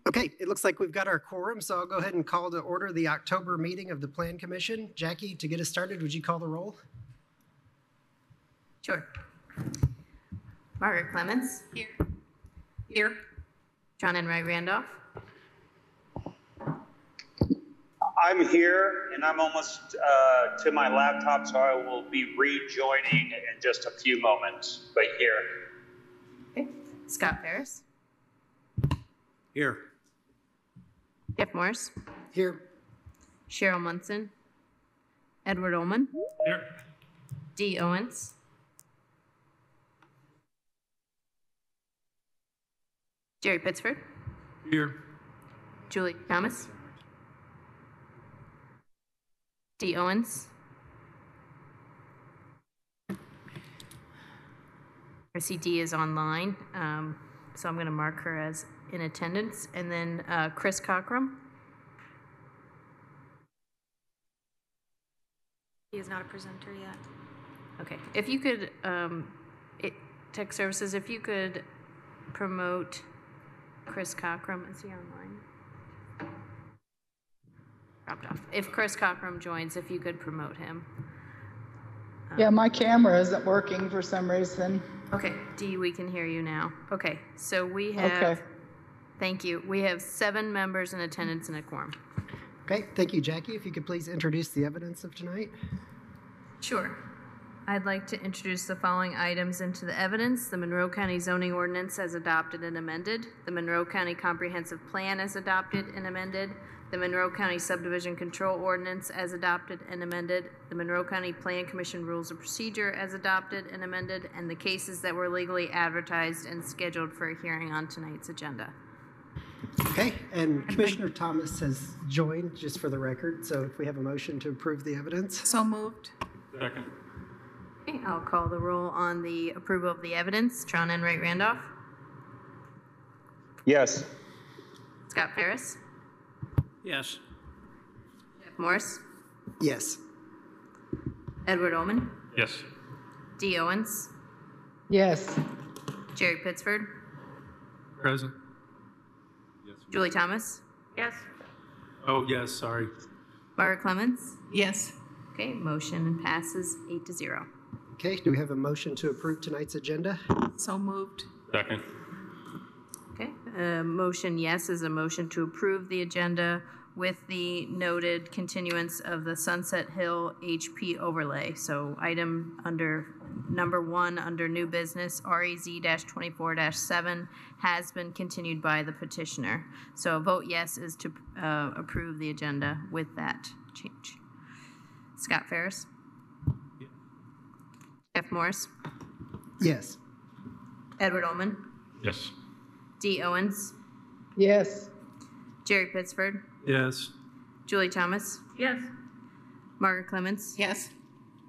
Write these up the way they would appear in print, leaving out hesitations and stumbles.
Okay, it looks like we've got our quorum, so I'll go ahead and call to order the October meeting of the Plan Commission. Jackie, to get us started, would you call the roll? Sure. Margaret Clemens. Here. Here. John Enright Randolph. I'm here, and I'm almost to my laptop, so I will be rejoining in just a few moments, but here. Okay. Scott Ferris. Here. Jeff Morris. Here. Cheryl Munson. Edward Ullman. Here. Dee Owens. Jerry Pittsford. Here. Julie Thomas. Dee Owens. I see Dee is online, so I'm going to mark her as in attendance. And then Chris Cockrum. He is not a presenter yet. Okay, if you could, Tech Services, if you could promote Chris Cockrum. Is he online? Dropped off. If Chris Cockrum joins, if you could promote him. Yeah, my camera isn't working for some reason. Okay, Dee, we can hear you now. Okay, so we have, Okay. Thank you. We have 7 members in attendance and a quorum. Okay, thank you, Jackie. If you could please introduce the evidence of tonight. Sure. I'd like to introduce the following items into the evidence. The Monroe County zoning ordinance as adopted and amended. The Monroe County comprehensive plan as adopted and amended. The Monroe County subdivision control ordinance as adopted and amended. The Monroe County Plan Commission rules of procedure as adopted and amended. And the cases that were legally advertised and scheduled for a hearing on tonight's agenda. Okay, and Commissioner Thomas has joined, just for the record. So if we have a motion to approve the evidence. So moved. Second. Okay, I'll call the roll on the approval of the evidence. John Enright Randolph. Yes. Scott Ferris. Yes. Jeff Morris. Yes. Edward Ullman. Yes. Dee Owens. Yes. Jerry Pittsford. Present. Julie Thomas. Yes. Oh, yes, sorry. Margaret Clemens. Yes. Okay, motion passes 8-0. Okay, do we have a motion to approve tonight's agenda? So moved. Second. Okay, motion yes is a motion to approve the agenda with the noted continuance of the Sunset Hill HP overlay. So item under number 1 under new business REZ-24-7 has been continued by the petitioner. So a vote yes is to approve the agenda with that change. Scott Ferris. Yeah. Jeff Morris. Yes. Edward Ullman. Yes. Dee Owens. Yes. Jerry Pittsford. Yes. Julie Thomas. Yes. Margaret Clemens. Yes.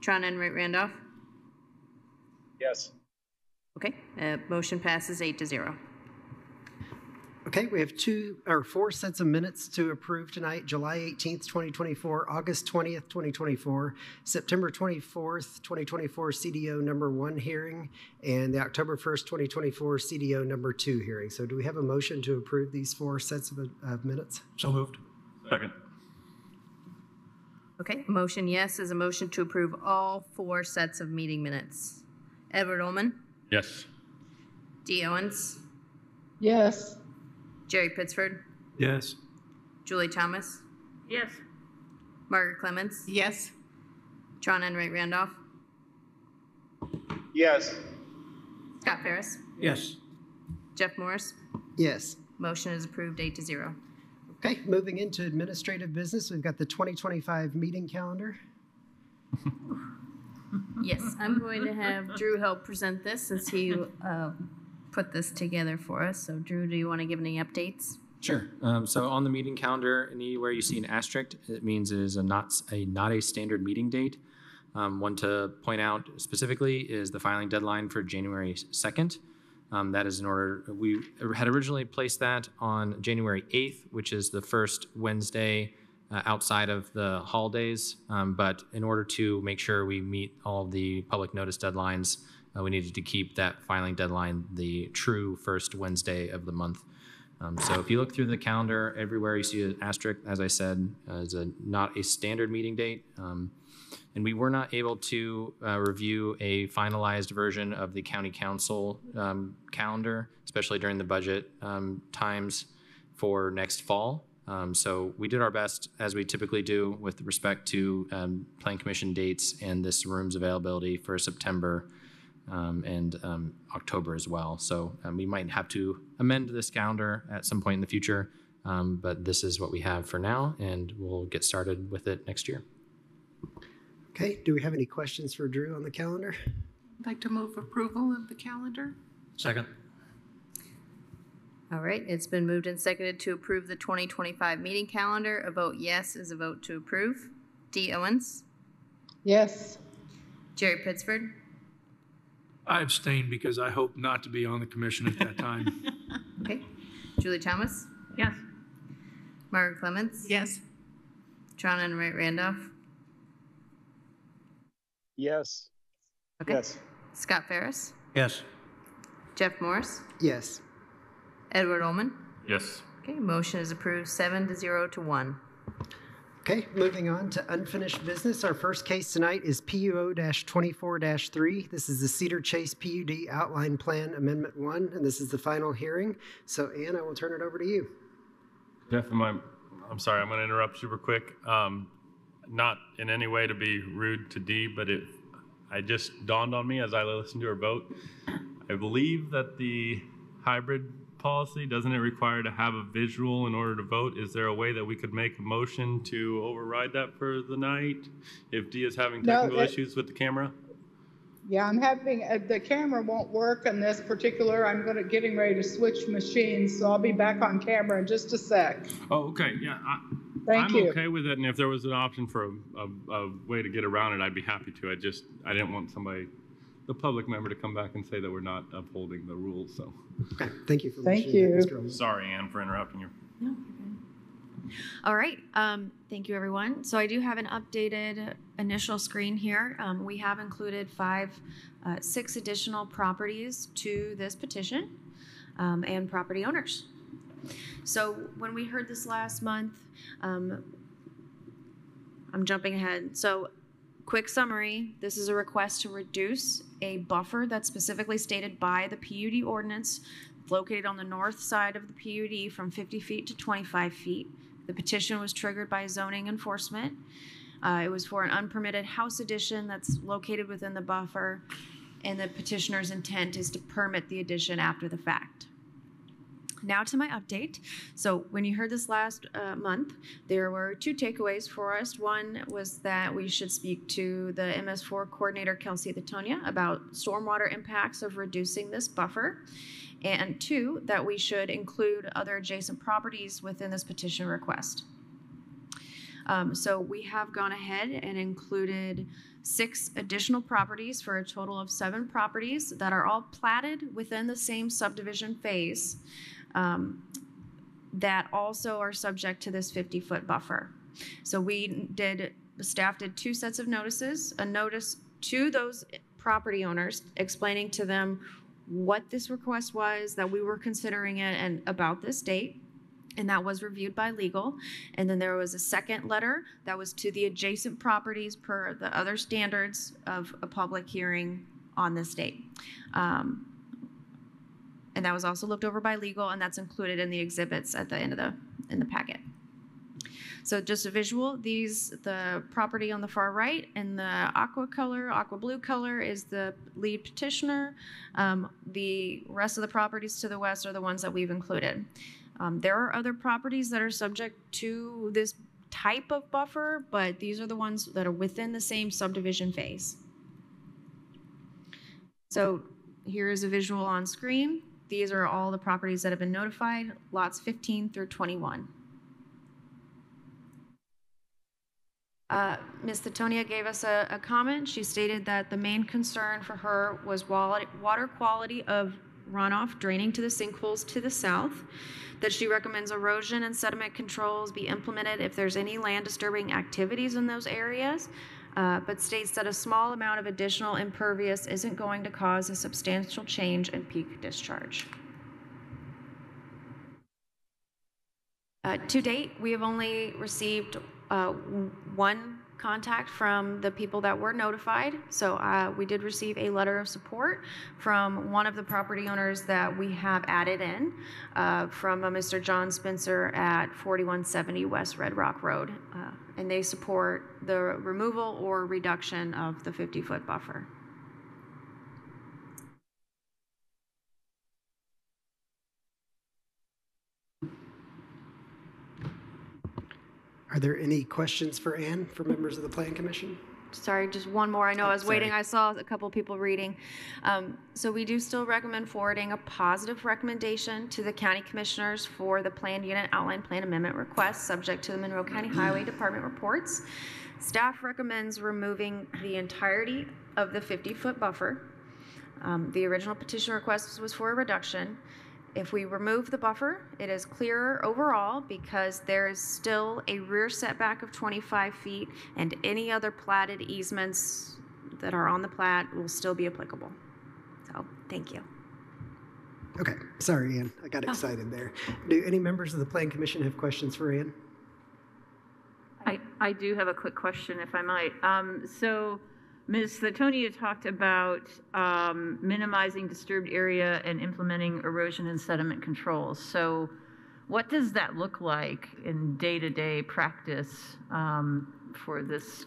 Tron Enright Randolph. Yes. Okay, motion passes 8-0. Okay, we have 4 sets of minutes to approve tonight. July 18th, 2024, August 20th, 2024, September 24th, 2024 CDO number 1 hearing, and the October 1st, 2024 CDO number 2 hearing. So do we have a motion to approve these 4 sets of minutes? So moved. Second. Okay, motion yes is a motion to approve all 4 sets of meeting minutes. Edward Ullman. Yes. Dee Owens. Yes. Jerry Pittsford. Yes. Julie Thomas. Yes. Margaret Clemens. Yes. Tron Enright Randolph. Yes. Scott Ferris. Yes. Jeff Morris. Yes. Motion is approved 8-0. Okay, moving into administrative business, we've got the 2025 meeting calendar. Yes, I'm going to have Drew help present this since he put this together for us. So Drew, do you want to give any updates? Sure. So on the meeting calendar, anywhere you see an asterisk, it means it is not a standard meeting date. One to point out specifically is the filing deadline for January 2nd. That is in order, we had originally placed that on January 8th, which is the first Wednesday outside of the holidays. But in order to make sure we meet all the public notice deadlines, we needed to keep that filing deadline the true first Wednesday of the month. So if you look through the calendar, everywhere you see an asterisk, as I said, is not a standard meeting date. And we were not able to review a finalized version of the county council calendar, especially during the budget times for next fall. So we did our best, as we typically do, with respect to Plan Commission dates and this room's availability for September and October as well. So we might have to amend this calendar at some point in the future, but this is what we have for now, and we'll get started with it next year. Okay, do we have any questions for Drew on the calendar? I'd like to move approval of the calendar. Second. All right, it's been moved and seconded to approve the 2025 meeting calendar. A vote yes is a vote to approve. Dee Owens, Yes. Jerry Pittsford, I abstain because I hope not to be on the commission at that time. okay, Julie Thomas, Yes. Margaret Clements, Yes. John Enright Randolph, Yes. okay, Yes. Scott Ferris, Yes. Jeff Morris, Yes. Edward Ullman. Yes. Okay, motion is approved 7-0 to 1. Okay, moving on to unfinished business. Our first case tonight is PUO-24-3. This is the Cedar Chase PUD Outline Plan Amendment 1, and this is the final hearing. So, Ann, I will turn it over to you. Jeff, I'm sorry, I'm going to interrupt super quick. Not in any way to be rude to Dee, but it just dawned on me as I listened to her vote. I believe that the hybrid policy, doesn't it require to have a visual in order to vote? Is there a way that we could make a motion to override that for the night if Dee is having technical issues with the camera? Yeah, I'm having, the camera won't work on this particular, getting ready to switch machines, so I'll be back on camera in just a sec. Oh, okay, yeah. Thank I'm you. okay with it, and if there was an option for a way to get around it, I'd be happy to. I didn't want the public member to come back and say that we're not upholding the rules, so. Okay, thank you for Thank mentioning that, you. Mr. Ullman. Sorry, Ann, for interrupting you. No, you're good. All right. Thank you, everyone. So I do have an updated initial screen here. We have included 6 additional properties to this petition and property owners. So when we heard this last month, I'm jumping ahead. So quick summary, this is a request to reduce a buffer that's specifically stated by the PUD ordinance located on the north side of the PUD from 50 feet to 25 feet. The petition was triggered by zoning enforcement. It was for an unpermitted house addition that's located within the buffer, and the petitioner's intent is to permit the addition after the fact. Now to my update. So when you heard this last month, there were 2 takeaways for us. One was that we should speak to the MS4 coordinator, Kelsey Latonia, about stormwater impacts of reducing this buffer. And 2, that we should include other adjacent properties within this petition request. So we have gone ahead and included 6 additional properties for a total of 7 properties that are all platted within the same subdivision phase that also are subject to this 50-foot buffer. So the staff did 2 sets of notices, a notice to those property owners explaining to them what this request was, that we were considering it, and about this date. And that was reviewed by legal. And then there was a second letter that was to the adjacent properties per the other standards of a public hearing on this date. And that was also looked over by legal, and that's included in the exhibits at the end of in the packet. So just a visual, the property on the far right in the aqua blue color is the lead petitioner. The rest of the properties to the west are the ones that we've included. There are other properties that are subject to this type of buffer, but these are the ones that are within the same subdivision phase. So here is a visual on screen. These are all the properties that have been notified, lots 15 through 21. Ms. Latonia gave us a comment. She stated that the main concern for her was water quality of runoff draining to the sinkholes to the south, that she recommends erosion and sediment controls be implemented if there's any land disturbing activities in those areas, but states that a small amount of additional impervious isn't going to cause a substantial change in peak discharge. To date, we have only received one contact from the people that were notified. So we did receive a letter of support from one of the property owners that we have added in, from a Mr. John Spencer at 4170 West Red Rock Road. And they support the removal or reduction of the 50-foot buffer. Are there any questions for Ann for members of the Plan Commission? Sorry, just one more. I know I was Sorry. waiting. I saw a couple people reading. So we do still recommend forwarding a positive recommendation to the county commissioners for the planned unit outline plan amendment request subject to the Monroe County Highway Department reports. Staff recommends removing the entirety of the 50-foot buffer. The original petition request was for a reduction. If we remove the buffer, it is clearer overall because there is still a rear setback of 25 feet and any other platted easements that are on the plat will still be applicable. So, thank you. Okay, sorry, Ann, I got excited there. Do any members of the Plan Commission have questions for Ann? I do have a quick question, if I might. So, Ms. Latonia talked about minimizing disturbed area and implementing erosion and sediment controls. So what does that look like in day-to-day practice for this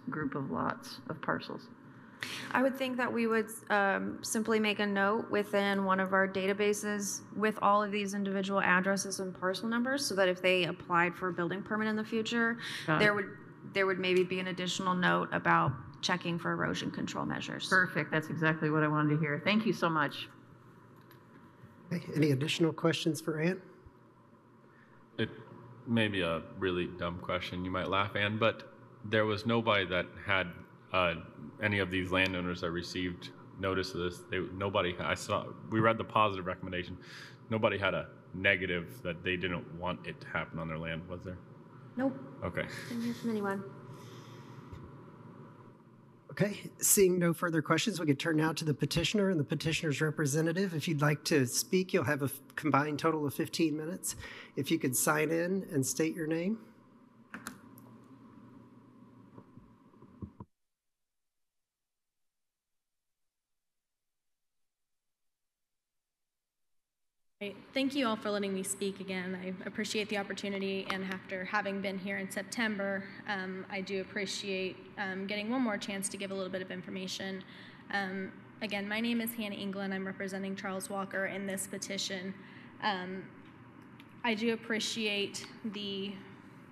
group of lots, of parcels? I would think that we would simply make a note within one of our databases with all of these individual addresses and parcel numbers so that if they applied for a building permit in the future, there would maybe be an additional note about checking for erosion control measures. Perfect. That's exactly what I wanted to hear. Thank you so much. Okay. Any additional questions for Ann? It may be a really dumb question. You might laugh, Ann, but there was nobody that had any of these landowners that received notice of this. We read the positive recommendation. Nobody had a negative that they didn't want it to happen on their land, was there? Nope. Okay. Didn't hear from anyone. Okay, seeing no further questions, we could turn now to the petitioner and the petitioner's representative. If you'd like to speak, you'll have a combined total of 15 minutes. If you could sign in and state your name. Thank you all for letting me speak again. I appreciate the opportunity, and after having been here in September, I do appreciate getting one more chance to give a little bit of information. Again, my name is Hannah England. I'm representing Charles Walker in this petition. I do appreciate the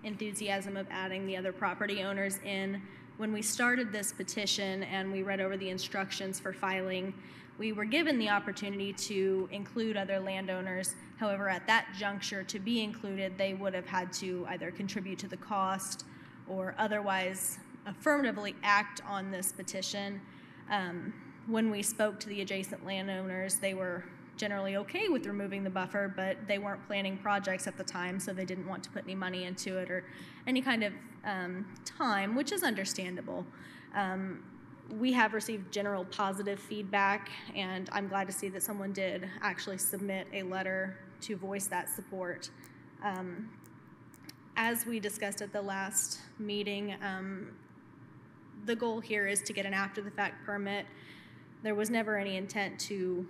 enthusiasm of adding the other property owners in. When we started this petition and we read over the instructions for filing, we were given the opportunity to include other landowners. However, at that juncture, to be included, they would have had to either contribute to the cost or otherwise affirmatively act on this petition. When we spoke to the adjacent landowners, they were generally okay with removing the buffer, but they weren't planning projects at the time, so they didn't want to put any money into it or any kind of time, which is understandable. We have received general positive feedback, and I'm glad to see that someone did actually submit a letter to voice that support. As we discussed at the last meeting, the goal here is to get an after-the-fact permit. There was never any intent to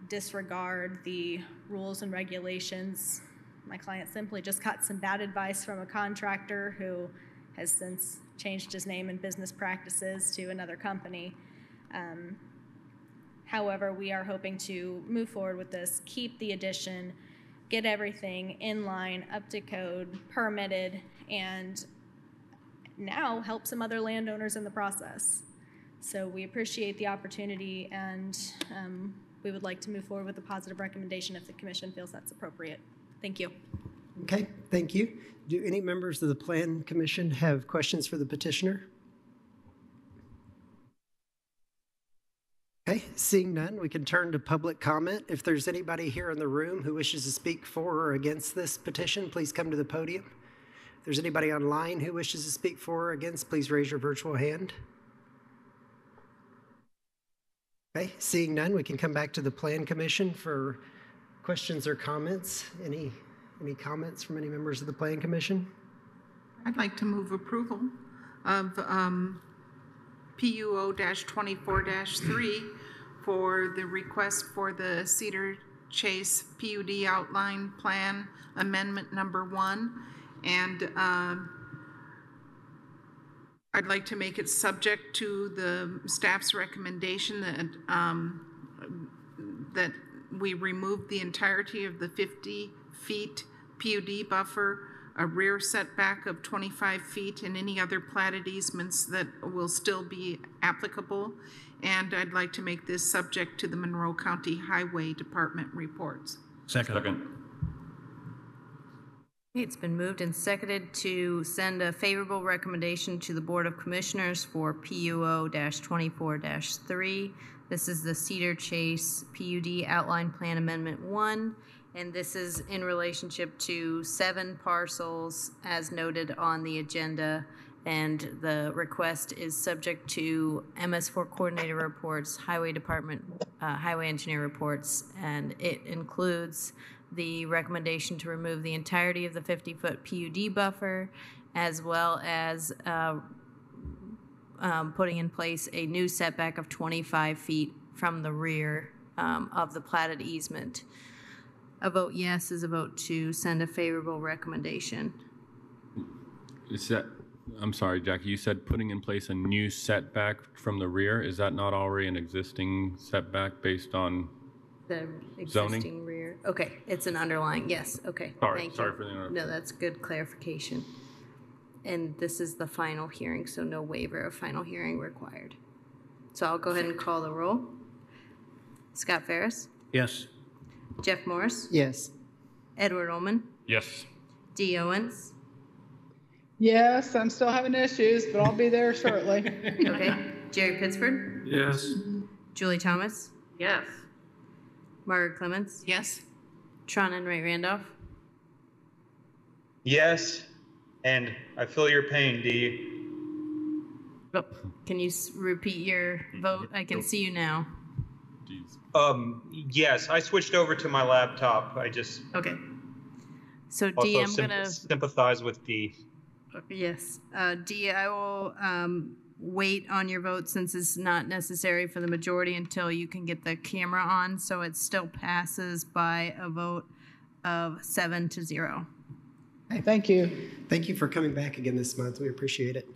disregard the rules and regulations. My client simply just got some bad advice from a contractor who has since changed his name and business practices to another company. However, we are hoping to move forward with this, keep the addition, get everything in line, up to code, permitted, and now help some other landowners in the process. So we appreciate the opportunity, and we would like to move forward with a positive recommendation if the commission feels that's appropriate. Thank you. Okay, thank you. Do any members of the Plan Commission have questions for the petitioner? Okay, seeing none, we can turn to public comment. If there's anybody here in the room who wishes to speak for or against this petition, please come to the podium. If there's anybody online who wishes to speak for or against, please raise your virtual hand. Okay, seeing none, we can come back to the Plan Commission for questions or comments. Any comments from any members of the Plan Commission? I'd like to move approval of PUO-24-3 for the request for the Cedar Chase PUD outline plan amendment number 1. And I'd like to make it subject to the staff's recommendation that we remove the entirety of the 50 feet PUD buffer, a rear setback of 25 feet, and any other platted easements that will still be applicable. And I'd like to make this subject to the Monroe County Highway Department reports. Second. It's been moved and seconded to send a favorable recommendation to the Board of Commissioners for PUO-24-3. This is the Cedar Chase PUD Outline Plan Amendment 1, and this is in relationship to 7 parcels as noted on the agenda, and the request is subject to MS4 coordinator reports, Highway Department, Highway Engineer reports, and it includes the recommendation to remove the entirety of the 50-foot PUD buffer, as well as putting in place a new setback of 25 feet from the rear of the platted easement. A vote yes is a vote to send a favorable recommendation. Is that, I'm sorry, Jackie, you said putting in place a new setback from the rear. Is that not already an existing setback based on the existing zoning? Rear? Okay, it's an underlying, yes, okay. Sorry for the interruption. No, that's good clarification. And this is the final hearing, so no waiver of final hearing required. So I'll go ahead and call the roll. Scott Ferris? Yes. Jeff Morris? Yes. Edward Ullman? Yes. Dee Owens? Yes, I'm still having issues, but I'll be there shortly. Okay. Jerry Pittsford? Yes. Julie Thomas? Yes. Margaret Clements? Yes. Tron and Ray Randolph? Yes, and I feel your pain, Dee. Oh, can you repeat your vote? I can see you now. Yes, I switched over to my laptop. I just Okay. So Dee, I'm also gonna sympathize with Dee. yes, Dee, I will wait on your vote since it's not necessary for the majority until you can get the camera on. So it still passes by a vote of 7-0. Thank you. Thank you for coming back again this month. We appreciate it.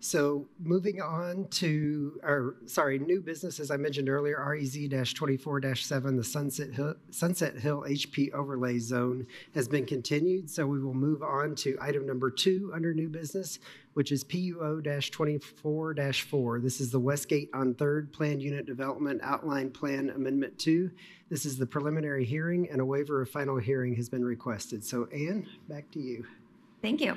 So moving on to new business, as I mentioned earlier, REZ-24-7, the Sunset Hill HP overlay zone has been continued. So we will move on to item number 2 under new business, which is PUO-24-4. This is the Westgate on 3rd Planned Unit Development Outline Plan Amendment 2. This is the preliminary hearing, and a waiver of final hearing has been requested. So Ann, back to you. Thank you.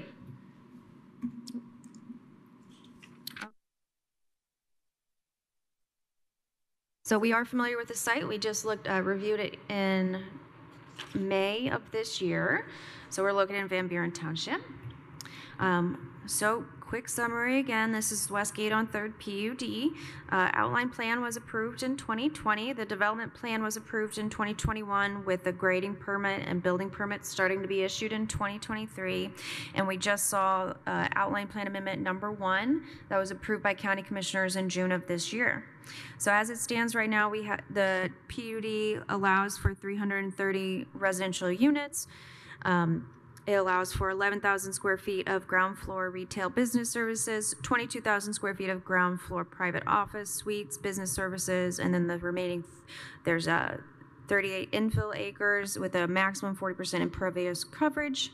So we are familiar with the site. We just reviewed it in May of this year. So we're located in Van Buren Township. So quick summary again, this is Westgate on 3rd PUD. Outline plan was approved in 2020. The development plan was approved in 2021 with the grading permit and building permits starting to be issued in 2023. And we just saw outline plan amendment number 1 that was approved by county commissioners in June of this year. So as it stands right now, we have the PUD allows for 330 residential units. It allows for 11,000 square feet of ground floor retail business services, 22,000 square feet of ground floor private office suites, business services, and then the remaining, there's 38 infill acres with a maximum 40% impervious coverage.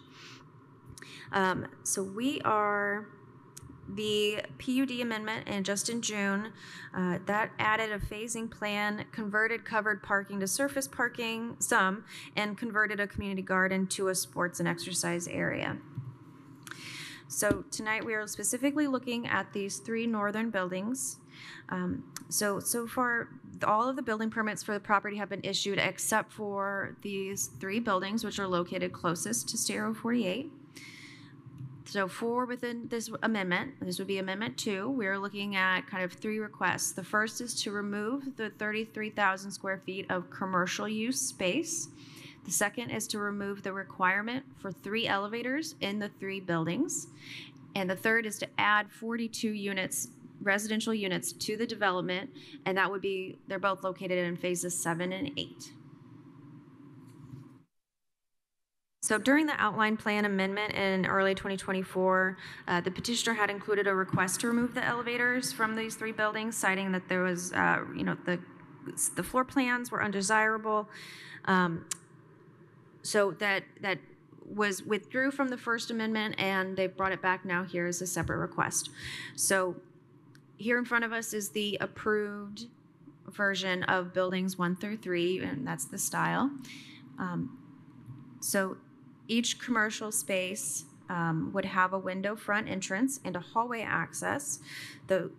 So we are the PUD amendment, and just in June, that added a phasing plan, converted covered parking to surface parking, and converted a community garden to a sports and exercise area. So tonight we are specifically looking at these 3 northern buildings. So far, all of the building permits for the property have been issued except for these 3 buildings, which are located closest to State Road 48. So within this amendment, this would be Amendment 2, we're looking at kind of 3 requests. The first is to remove the 33,000 square feet of commercial use space. The second is to remove the requirement for 3 elevators in the 3 buildings. And the third is to add 42 units, residential units, to the development, and that would be, they're both located in phases 7 and 8. So during the outline plan amendment in early 2024, the petitioner had included a request to remove the elevators from these 3 buildings, citing that there was, the floor plans were undesirable. So that was withdrew from the first amendment, and they brought it back now here as a separate request. So here in front of us is the approved version of buildings 1 through 3, and that's the style. So each commercial space would have a window front entrance and a hallway access. The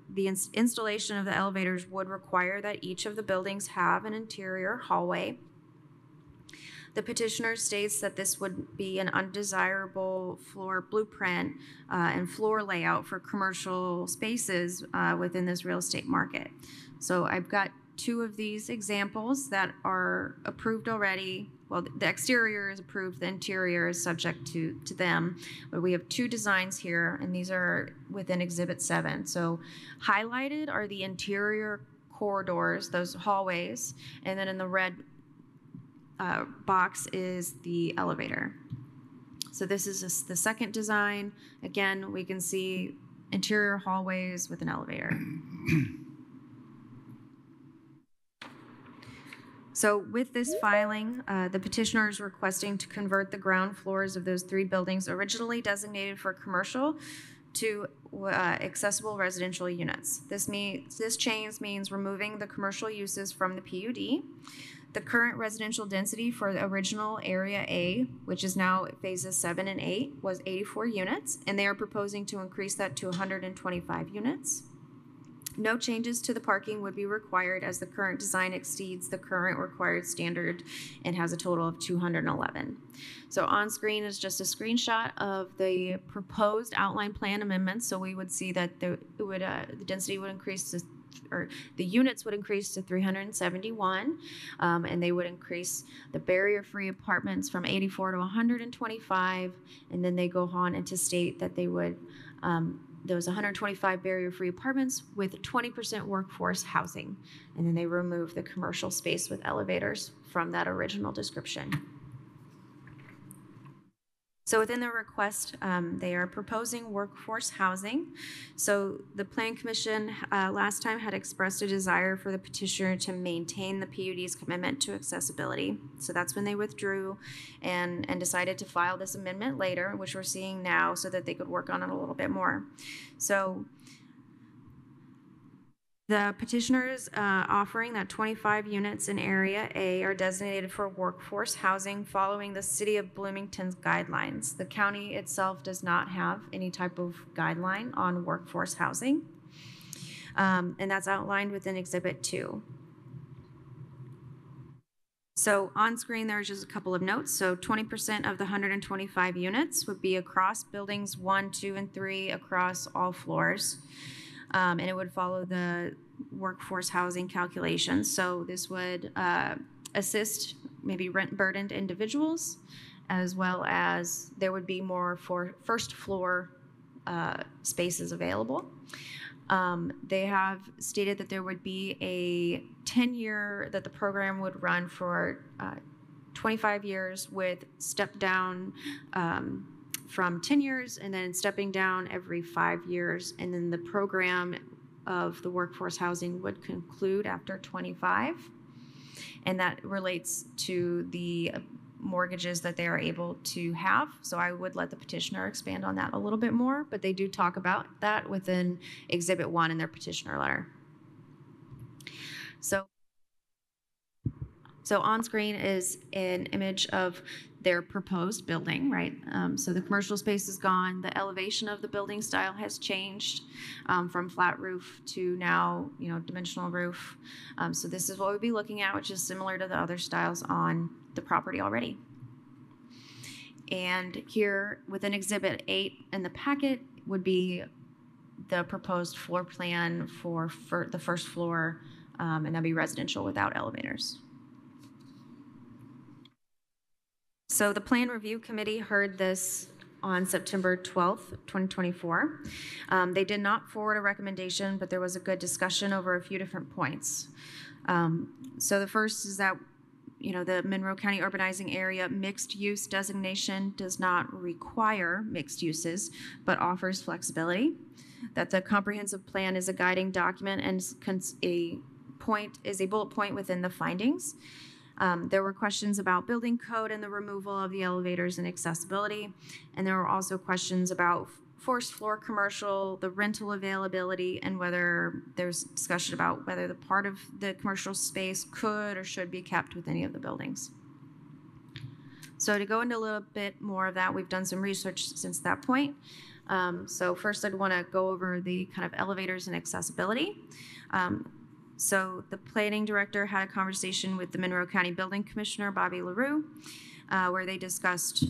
installation of the elevators would require that each of the buildings have an interior hallway. The petitioner states that this would be an undesirable floor blueprint and floor layout for commercial spaces within this real estate market. So I've got 2 of these examples that are approved already. Well, the exterior is approved, the interior is subject to them, but we have 2 designs here, and these are within Exhibit 7. So highlighted are the interior corridors, those hallways, and then in the red box is the elevator. So this is the second design. Again, we can see interior hallways with an elevator. So with this filing, the petitioner is requesting to convert the ground floors of those 3 buildings originally designated for commercial to accessible residential units. This change means removing the commercial uses from the PUD. The current residential density for the original Area A, which is now phases 7 and 8, was 84 units, and they are proposing to increase that to 125 units. No changes to the parking would be required, as the current design exceeds the current required standard and has a total of 211. So on screen is just a screenshot of the proposed outline plan amendments. So we would see that the density would increase to, or the units would increase to 371, and they would increase the barrier-free apartments from 84 to 125, and then they go on and to state that they would those 125 barrier-free apartments with 20% workforce housing, and then they remove the commercial space with elevators from that original description. So within the request, they are proposing workforce housing. So the Plan Commission last time had expressed a desire for the petitioner to maintain the PUD's commitment to accessibility. So that's when they withdrew and decided to file this amendment later, which we're seeing now, so that they could work on it a little bit more. So the petitioners offering that 25 units in Area A are designated for workforce housing following the City of Bloomington's guidelines. The county itself does not have any type of guideline on workforce housing, and that's outlined within Exhibit 2. So on screen, there's just a couple of notes. So 20% of the 125 units would be across buildings 1, 2, and 3 across all floors. And it would follow the workforce housing calculations. So this would assist maybe rent-burdened individuals, as well as there would be more for first floor spaces available. They have stated that there would be a 10-year, that the program would run for 25 years with step down from 10 years and then stepping down every 5 years. And then the program of the workforce housing would conclude after 25. And that relates to the mortgages that they are able to have. So I would let the petitioner expand on that a little bit more, but they do talk about that within Exhibit 1 in their petitioner letter. So on screen is an image of their proposed building, right? So the commercial space is gone. The elevation of the building style has changed from flat roof to now, dimensional roof. So this is what we'd be looking at, which is similar to the other styles on the property already. And here within Exhibit 8 in the packet would be the proposed floor plan for the first floor, and that'd be residential without elevators. So the Plan Review Committee heard this on September 12th, 2024. They did not forward a recommendation, but there was a good discussion over a few different points. So the first is that the Monroe County Urbanizing Area Mixed Use Designation does not require mixed uses, but offers flexibility. That the comprehensive plan is a guiding document and a bullet point within the findings. There were questions about building code and the removal of the elevators and accessibility. And there were also questions about forced floor commercial, the rental availability, and whether there's discussion about whether the part of the commercial space could or should be kept with any of the buildings. So to go into a little bit more of that, we've done some research since that point. So first I'd want to go over the kind of elevators and accessibility. So the planning director had a conversation with the Monroe County Building Commissioner, Bobby LaRue, where they discussed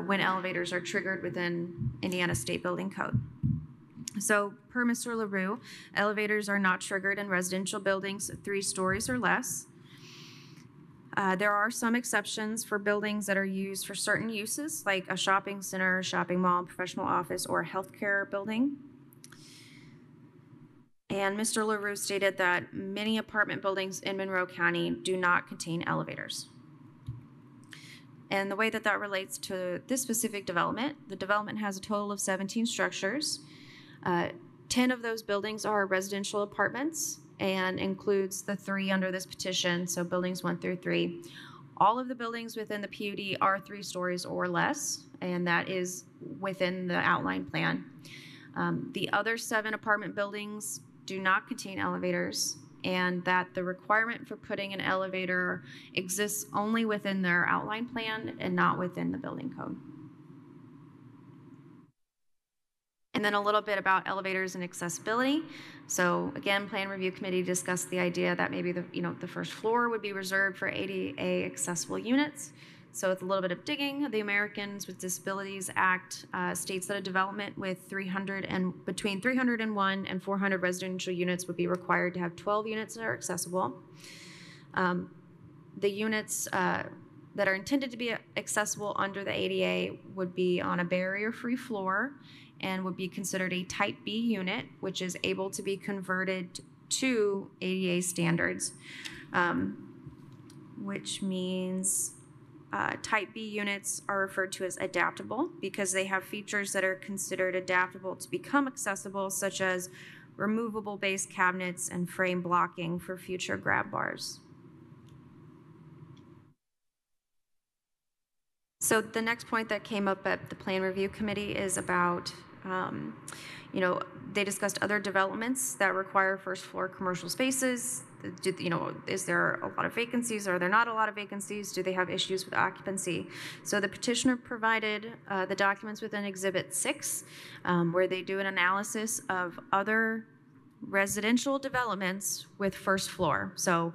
when elevators are triggered within Indiana State Building Code. So per Mr. LaRue, elevators are not triggered in residential buildings 3 stories or less. There are some exceptions for buildings that are used for certain uses, like a shopping center, shopping mall, professional office, or a healthcare building. And Mr. LaRue stated that many apartment buildings in Monroe County do not contain elevators. And the way that that relates to this specific development, the development has a total of 17 structures. 10 of those buildings are residential apartments and includes the 3 under this petition, so buildings 1 through 3. All of the buildings within the PUD are 3 stories or less, and that is within the outline plan. The other 7 apartment buildings do not contain elevators, and that the requirement for putting an elevator exists only within their outline plan and not within the building code. And then a little bit about elevators and accessibility. So again, Plan Review Committee discussed the idea that maybe the first floor would be reserved for ADA accessible units. So with a little bit of digging, the Americans with Disabilities Act states that a development with between 301 and 400 residential units would be required to have 12 units that are accessible. The units that are intended to be accessible under the ADA would be on a barrier-free floor and would be considered a Type B unit, which is able to be converted to ADA standards, which means Type B units are referred to as adaptable because they have features that are considered adaptable to become accessible, such as removable base cabinets and frame blocking for future grab bars. So the next point that came up at the Plan Review Committee is about, they discussed other developments that require first floor commercial spaces. Is there a lot of vacancies? Are there not a lot of vacancies? Do they have issues with occupancy? So the petitioner provided the documents within Exhibit 6, where they do an analysis of other residential developments with first floor. So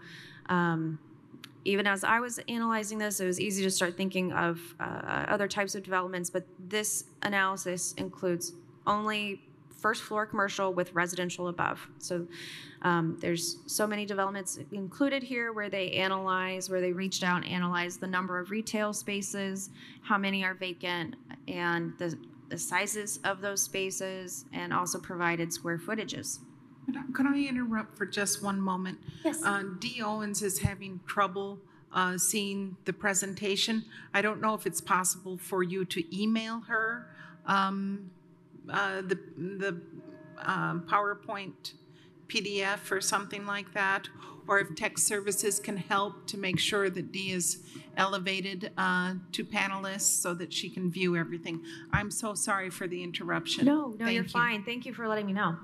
even as I was analyzing this, it was easy to start thinking of other types of developments, but this analysis includes only first floor commercial with residential above. So there's so many developments included here where they reached out and analyzed the number of retail spaces, how many are vacant, and the sizes of those spaces, and also provided square footages. Could I interrupt for just one moment? Yes. Dee Owens is having trouble seeing the presentation. I don't know if it's possible for you to email her the PowerPoint PDF or something like that, or if tech services can help to make sure that Dee is elevated to panelists so that she can view everything. I'm so sorry for the interruption. No, you're fine. Thank you for letting me know.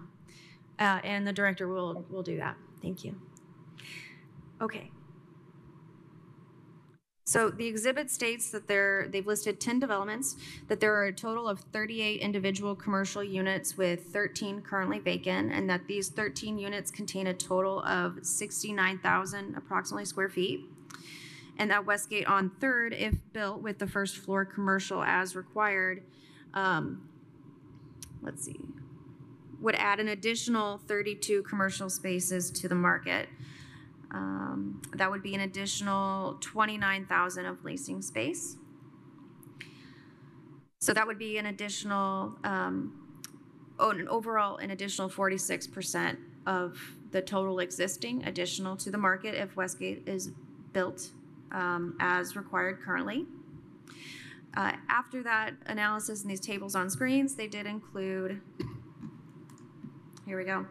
And the director will do that. Thank you. Okay. So the exhibit states that they've listed 10 developments, that there are a total of 38 individual commercial units with 13 currently vacant, and that these 13 units contain a total of 69,000 approximately square feet. And that Westgate on 3rd, if built with the first floor commercial as required, would add an additional 32 commercial spaces to the market. That would be an additional 29,000 of leasing space. So that would be an additional, overall, an additional 46% of the total existing additional to the market if Westgate is built as required currently. After that analysis in these tables on screens, they did include, here we go.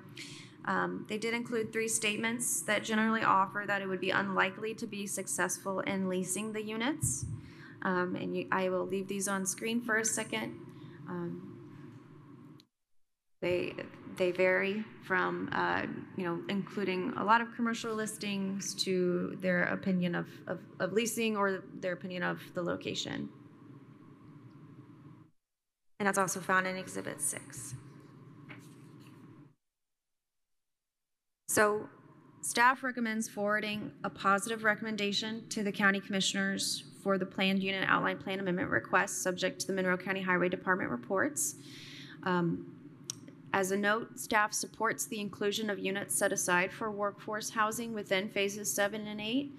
They did include 3 statements that generally offer that it would be unlikely to be successful in leasing the units. I will leave these on screen for a second. They vary from, including a lot of commercial listings to their opinion of leasing or their opinion of the location. And that's also found in Exhibit 6. So staff recommends forwarding a positive recommendation to the county commissioners for the planned unit outline plan amendment request subject to the Monroe County Highway Department reports. As a note, staff supports the inclusion of units set aside for workforce housing within phases 7 and 8.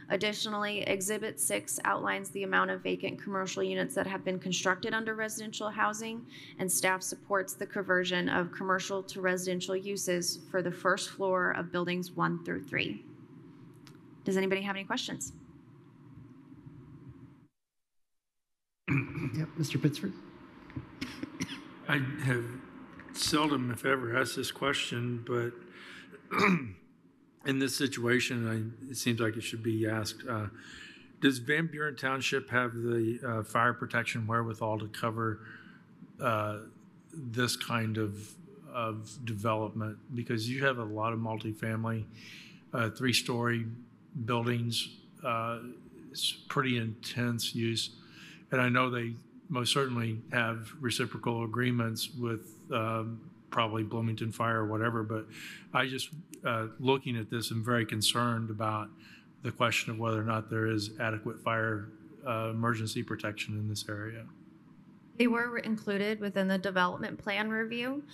Additionally, Exhibit 6 outlines the amount of vacant commercial units that have been constructed under residential housing, and staff supports the conversion of commercial to residential uses for the first floor of buildings 1 through 3. Does anybody have any questions? Yep, Mr. Pittsford. I have seldom, if ever, asked this question, but in this situation, it seems like it should be asked. Does Van Buren Township have the fire protection wherewithal to cover this kind of development? Because you have a lot of multifamily, 3-story buildings. It's pretty intense use. And I know they most certainly have reciprocal agreements with probably Bloomington Fire or whatever, but I just, looking at this, I'm very concerned about the question of whether or not there is adequate fire emergency protection in this area. They were included within the development plan review.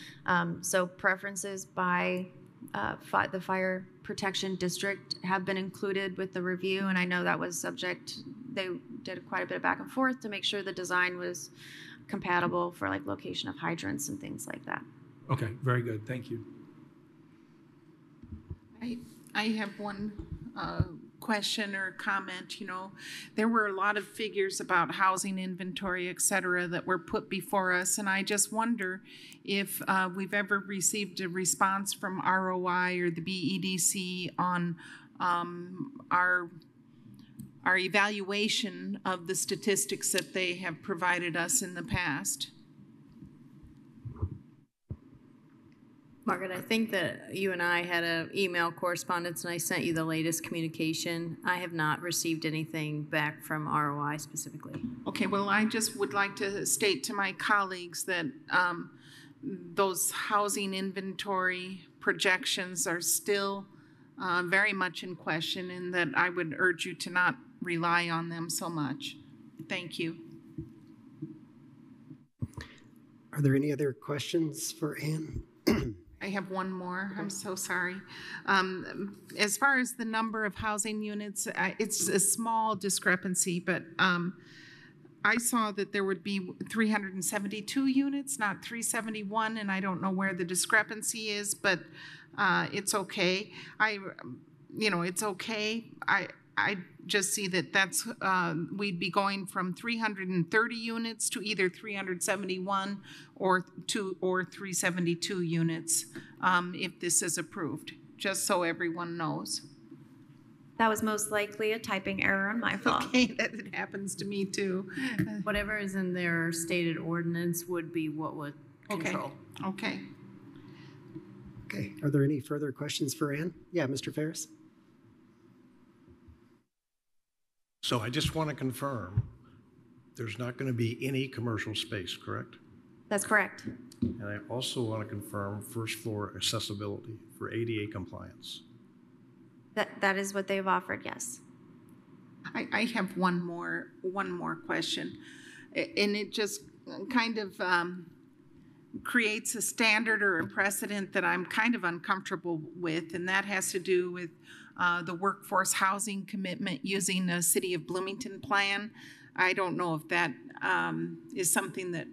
So preferences by the fire protection district have been included with the review, and I know that was subject, they did quite a bit of back and forth to make sure the design was compatible for like location of hydrants and things like that. Okay, very good, thank you. I have one question or comment. There were a lot of figures about housing inventory, et cetera, that were put before us, and I just wonder if we've ever received a response from ROI or the BEDC on our evaluation of the statistics that they have provided us in the past. Margaret, I think that you and I had an email correspondence and I sent you the latest communication. I have not received anything back from ROI specifically. Okay, well, I just would like to state to my colleagues that those housing inventory projections are still very much in question, and that I would urge you to not rely on them so much. Thank you. Are there any other questions for Ann? I have one more. I'm so sorry. As far as the number of housing units, it's a small discrepancy, but I saw that there would be 372 units, not 371, and I don't know where the discrepancy is, but it's okay. It's okay. I just see that that's, we'd be going from 330 units to either 371 or 372 units if this is approved, just so everyone knows. That was most likely a typing error on my fault. Okay, that happens to me too. Whatever is in their stated ordinance would be what would control. Okay. Okay, are there any further questions for Ann? Yeah, Mr. Ferris. So I just want to confirm, there's not going to be any commercial space, correct? That's correct. And I also want to confirm first floor accessibility for ADA compliance. That is what they've offered, yes. I have one more question, and it just kind of creates a standard or a precedent that I'm kind of uncomfortable with, and that has to do with the workforce housing commitment using the City of Bloomington plan. I don't know if that is something that,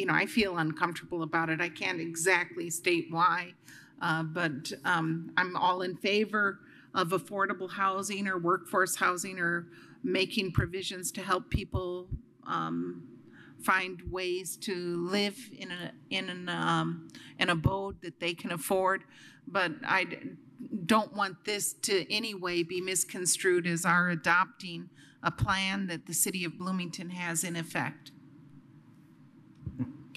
I feel uncomfortable about it. I can't exactly state why, but I'm all in favor of affordable housing or workforce housing or making provisions to help people find ways to live in an abode that they can afford. But I don't want this to any way be misconstrued as our adopting a plan that the city of Bloomington has in effect.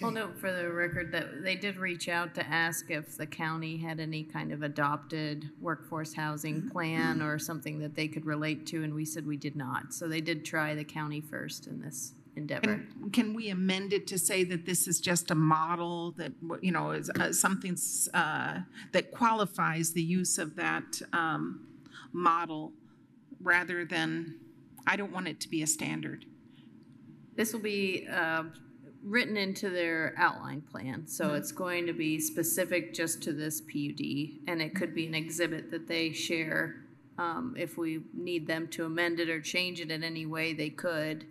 I'll note for the record that they did reach out to ask if the county had any kind of adopted workforce housing plan or something that they could relate to, and we said we did not. So they did try the county first in this endeavor. Can we amend it to say that this is just a model that, is something that qualifies the use of that model rather than, I don't want it to be a standard. This will be written into their outline plan. So it's going to be specific just to this PUD, and it could be an exhibit that they share. If we need them to amend it or change it in any way, they could.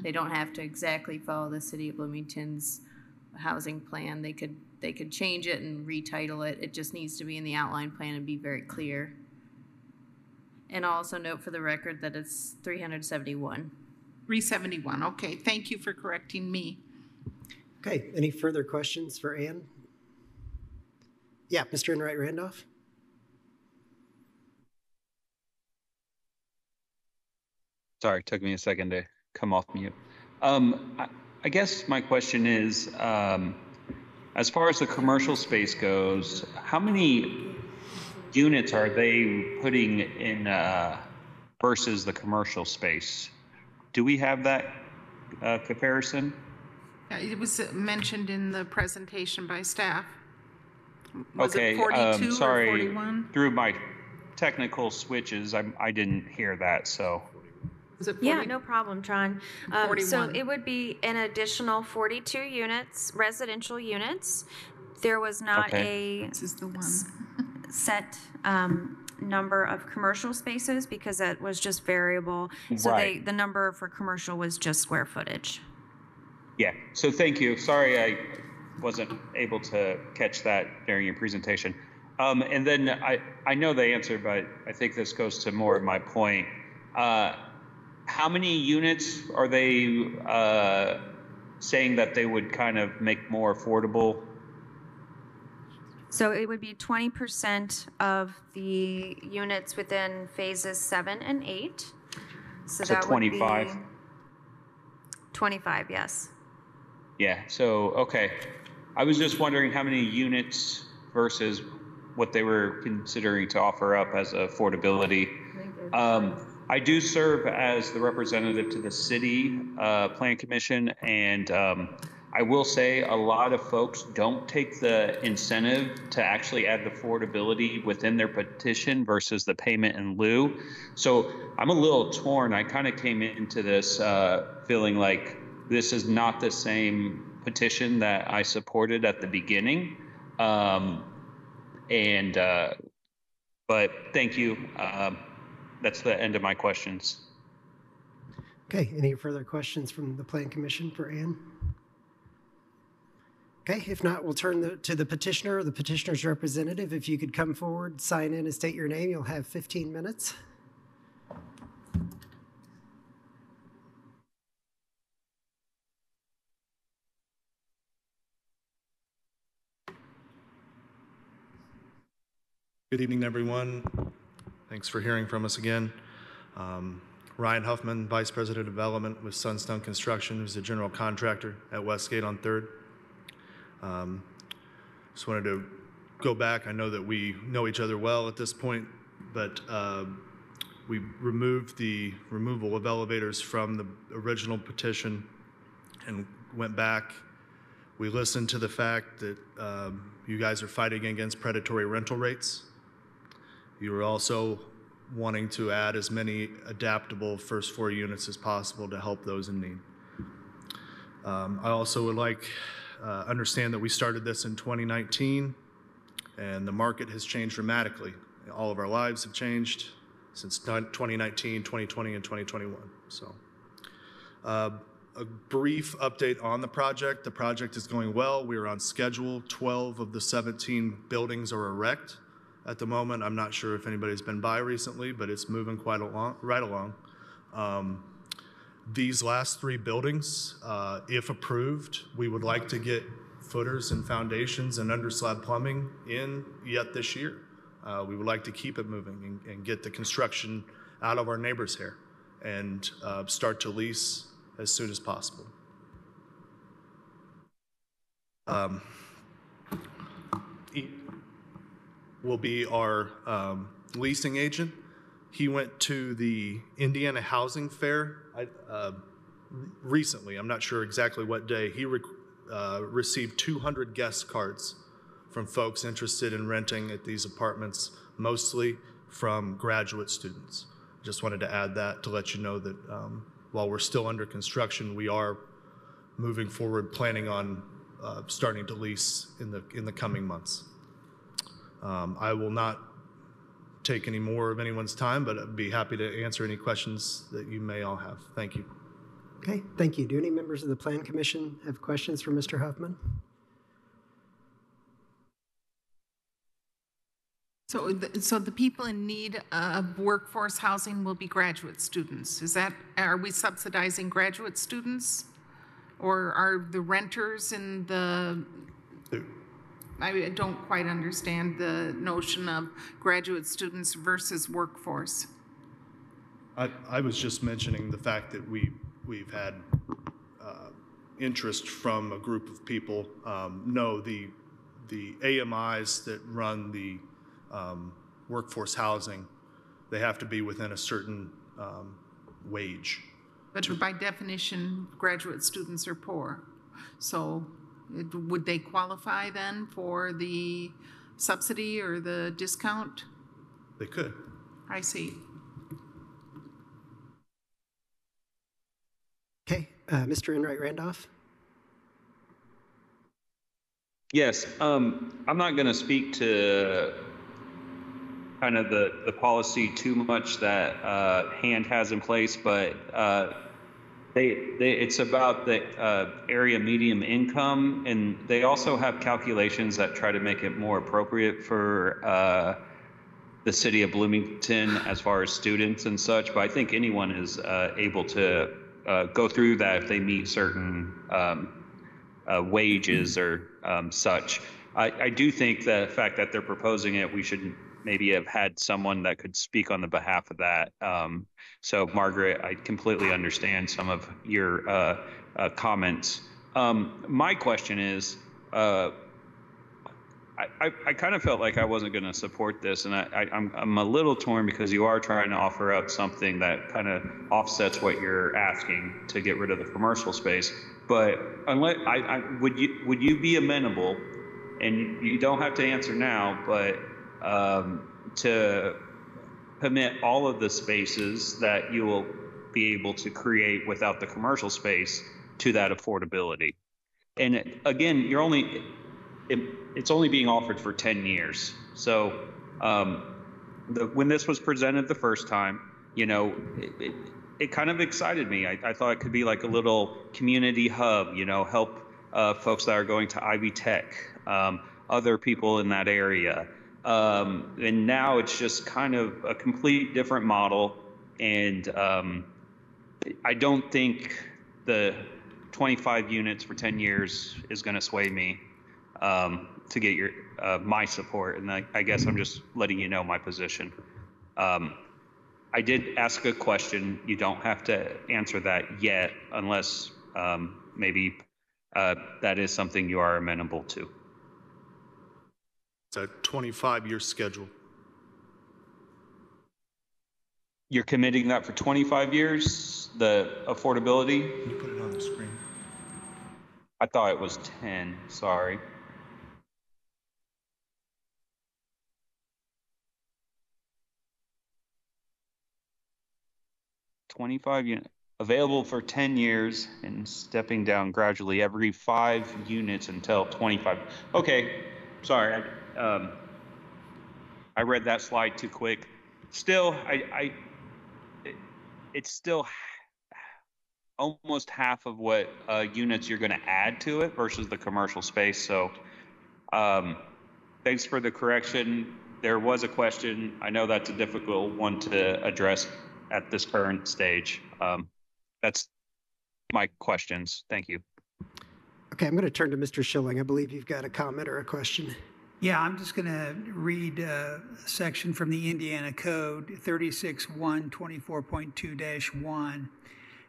They don't have to exactly follow the city of Bloomington's housing plan. They could change it and retitle it. It just needs to be in the outline plan and be very clear. And I'll also note for the record that it's 371. 371, okay. Thank you for correcting me. Okay, any further questions for Ann? Yeah, Mr. Enright Randolph. Sorry, it took me a second to come off mute. I guess my question is, as far as the commercial space goes, how many units are they putting in versus the commercial space? Do we have that comparison? It was mentioned in the presentation by staff. Was it 42 sorry, or 41? Through my technical switches, I didn't hear that, so. Was it 40? Yeah, no problem, John. So 41. it would be an additional 42 units, residential units. There was not a This is the one. set number of commercial spaces because that was just variable. So Right. the number for commercial was just square footage. Yeah, so thank you. Sorry I wasn't able to catch that during your presentation. And then I know the answer, but I think this goes to more of my point. How many units are they saying that they would kind of make more affordable? So it would be 20% of the units within phases 7 and 8. So that 25? would be 25, yes. Yeah, so, okay. I was just wondering how many units versus what they were considering to offer up as affordability. I do serve as the representative to the city plan commission, and I will say a lot of folks don't take the incentive to actually add the affordability within their petition versus the payment in lieu. So I'm a little torn. I kind of came into this feeling like this is not the same petition that I supported at the beginning. But thank you. That's the end of my questions. Okay, any further questions from the Plan Commission for Ann? Okay, if not, we'll turn to the petitioner or the petitioner's representative. If you could come forward, sign in and state your name, you'll have 15 minutes. Good evening, everyone. Thanks for hearing from us again. Ryan Huffman, Vice President of Development with Sunstone Construction, who's the general contractor at Westgate on 3rd. Just wanted to go back. I know that we know each other well at this point, but we removed the removal of elevators from the original petition and went back. We listened to the fact that you guys are fighting against predatory rental rates. You were also wanting to add as many adaptable first floor units as possible to help those in need. I also would like understand that we started this in 2019 and the market has changed dramatically. All of our lives have changed since 2019, 2020, and 2021. So A brief update on the project. The project is going well. We are on schedule. 12 of the 17 buildings are erect at the moment. I'm not sure if anybody's been by recently, but it's moving right along. These last 3 buildings, if approved, we would like to get footers and foundations and underslab plumbing in yet this year. We would like to keep it moving and get the construction out of our neighbors' hair and start to lease as soon as possible. He will be our leasing agent. He went to the Indiana Housing Fair recently. I'm not sure exactly what day. He received 200 guest cards from folks interested in renting at these apartments, mostly from graduate students. Just wanted to add that to let you know that while we're still under construction, we are moving forward, planning on starting to lease in the coming months. I will not take any more of anyone's time, but I'd be happy to answer any questions that you may all have. Thank you. Okay, thank you. Do any members of the Plan Commission have questions for Mr. Huffman? So the people in need of workforce housing will be graduate students. Are we subsidizing graduate students? Or are the renters in the, I don't quite understand the notion of graduate students versus workforce. I was just mentioning the fact that we've had interest from a group of people. No, the AMIs that run the workforce housing, they have to be within a certain wage. But by definition, graduate students are poor. So would they qualify then for the subsidy or the discount? They could. I see. Okay, Mr. Enright Randolph. Yes, I'm not going to speak to kind of the policy too much that HAND has in place, but it's about the area medium income, and they also have calculations that try to make it more appropriate for the city of Bloomington as far as students and such. But I think anyone is able to go through that if they meet certain wages or such. I do think the fact that they're proposing it, we should maybe have had someone that could speak on the behalf of that. So Margaret, I completely understand some of your comments. My question is, I kind of felt like I wasn't going to support this, and I'm a little torn because you are trying to offer up something that kind of offsets what you're asking to get rid of the commercial space. But unless would you be amenable, and you don't have to answer now, but to permit all of the spaces that you will be able to create without the commercial space to that affordability? And again, it's only being offered for 10 years. So when this was presented the first time, it kind of excited me. I thought it could be like a little community hub, help folks that are going to Ivy Tech, other people in that area. And now it's just kind of a complete different model. And I don't think the 25 units for 10 years is going to sway me to get my support. And I guess I'm just letting you know my position. I did ask a question. You don't have to answer that yet, unless maybe that is something you are amenable to. It's a 25-year schedule. You're committing that for 25 years, the affordability? Can you put it on the screen? I thought it was 10, sorry. $25 units available for 10 years and stepping down gradually every 5 units until 25. Okay, sorry, I read that slide too quick. Still, it's still almost half of what units you're going to add to it versus the commercial space. So thanks for the correction. There was a question. I know that's a difficult one to address at this current stage. That's my questions. Thank you. Okay, I'm going to turn to Mr. Schilling. I believe you've got a comment or a question. Yeah, I'm just going to read a section from the Indiana Code 36.124.2-1.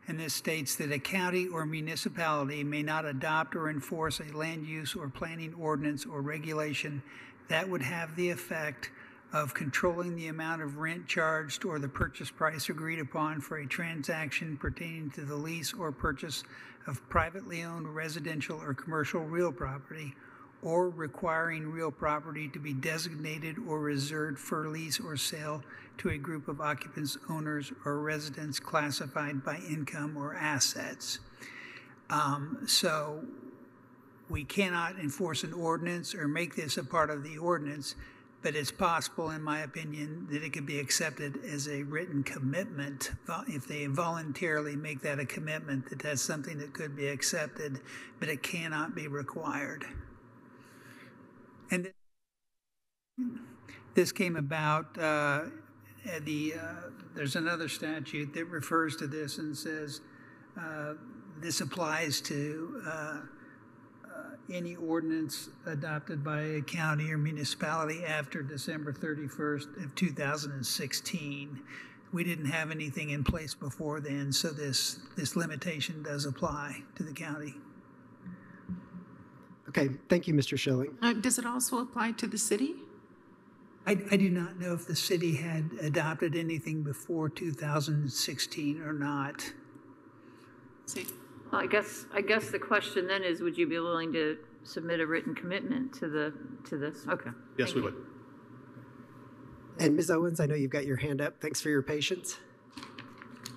And this states that a county or municipality may not adopt or enforce a land use or planning ordinance or regulation that would have the effect of controlling the amount of rent charged or the purchase price agreed upon for a transaction pertaining to the lease or purchase of privately owned residential or commercial real property, or requiring real property to be designated or reserved for lease or sale to a group of occupants, owners, or residents classified by income or assets. So we cannot enforce an ordinance or make this a part of the ordinance, but it's possible, in my opinion, that it could be accepted as a written commitment. If they voluntarily make that a commitment, that that's something that could be accepted, but it cannot be required. And this came about, there's another statute that refers to this and says this applies to any ordinance adopted by a county or municipality after December 31st of 2016. We didn't have anything in place before then, so this limitation does apply to the county. Okay, thank you, Mr. Schilling. Does it also apply to the city? I do not know if the city had adopted anything before 2016 or not. See. Well, I guess the question then is, would you be willing to submit a written commitment to this? Okay. Yes, we would. And Ms. Owens, I know you've got your hand up. Thanks for your patience.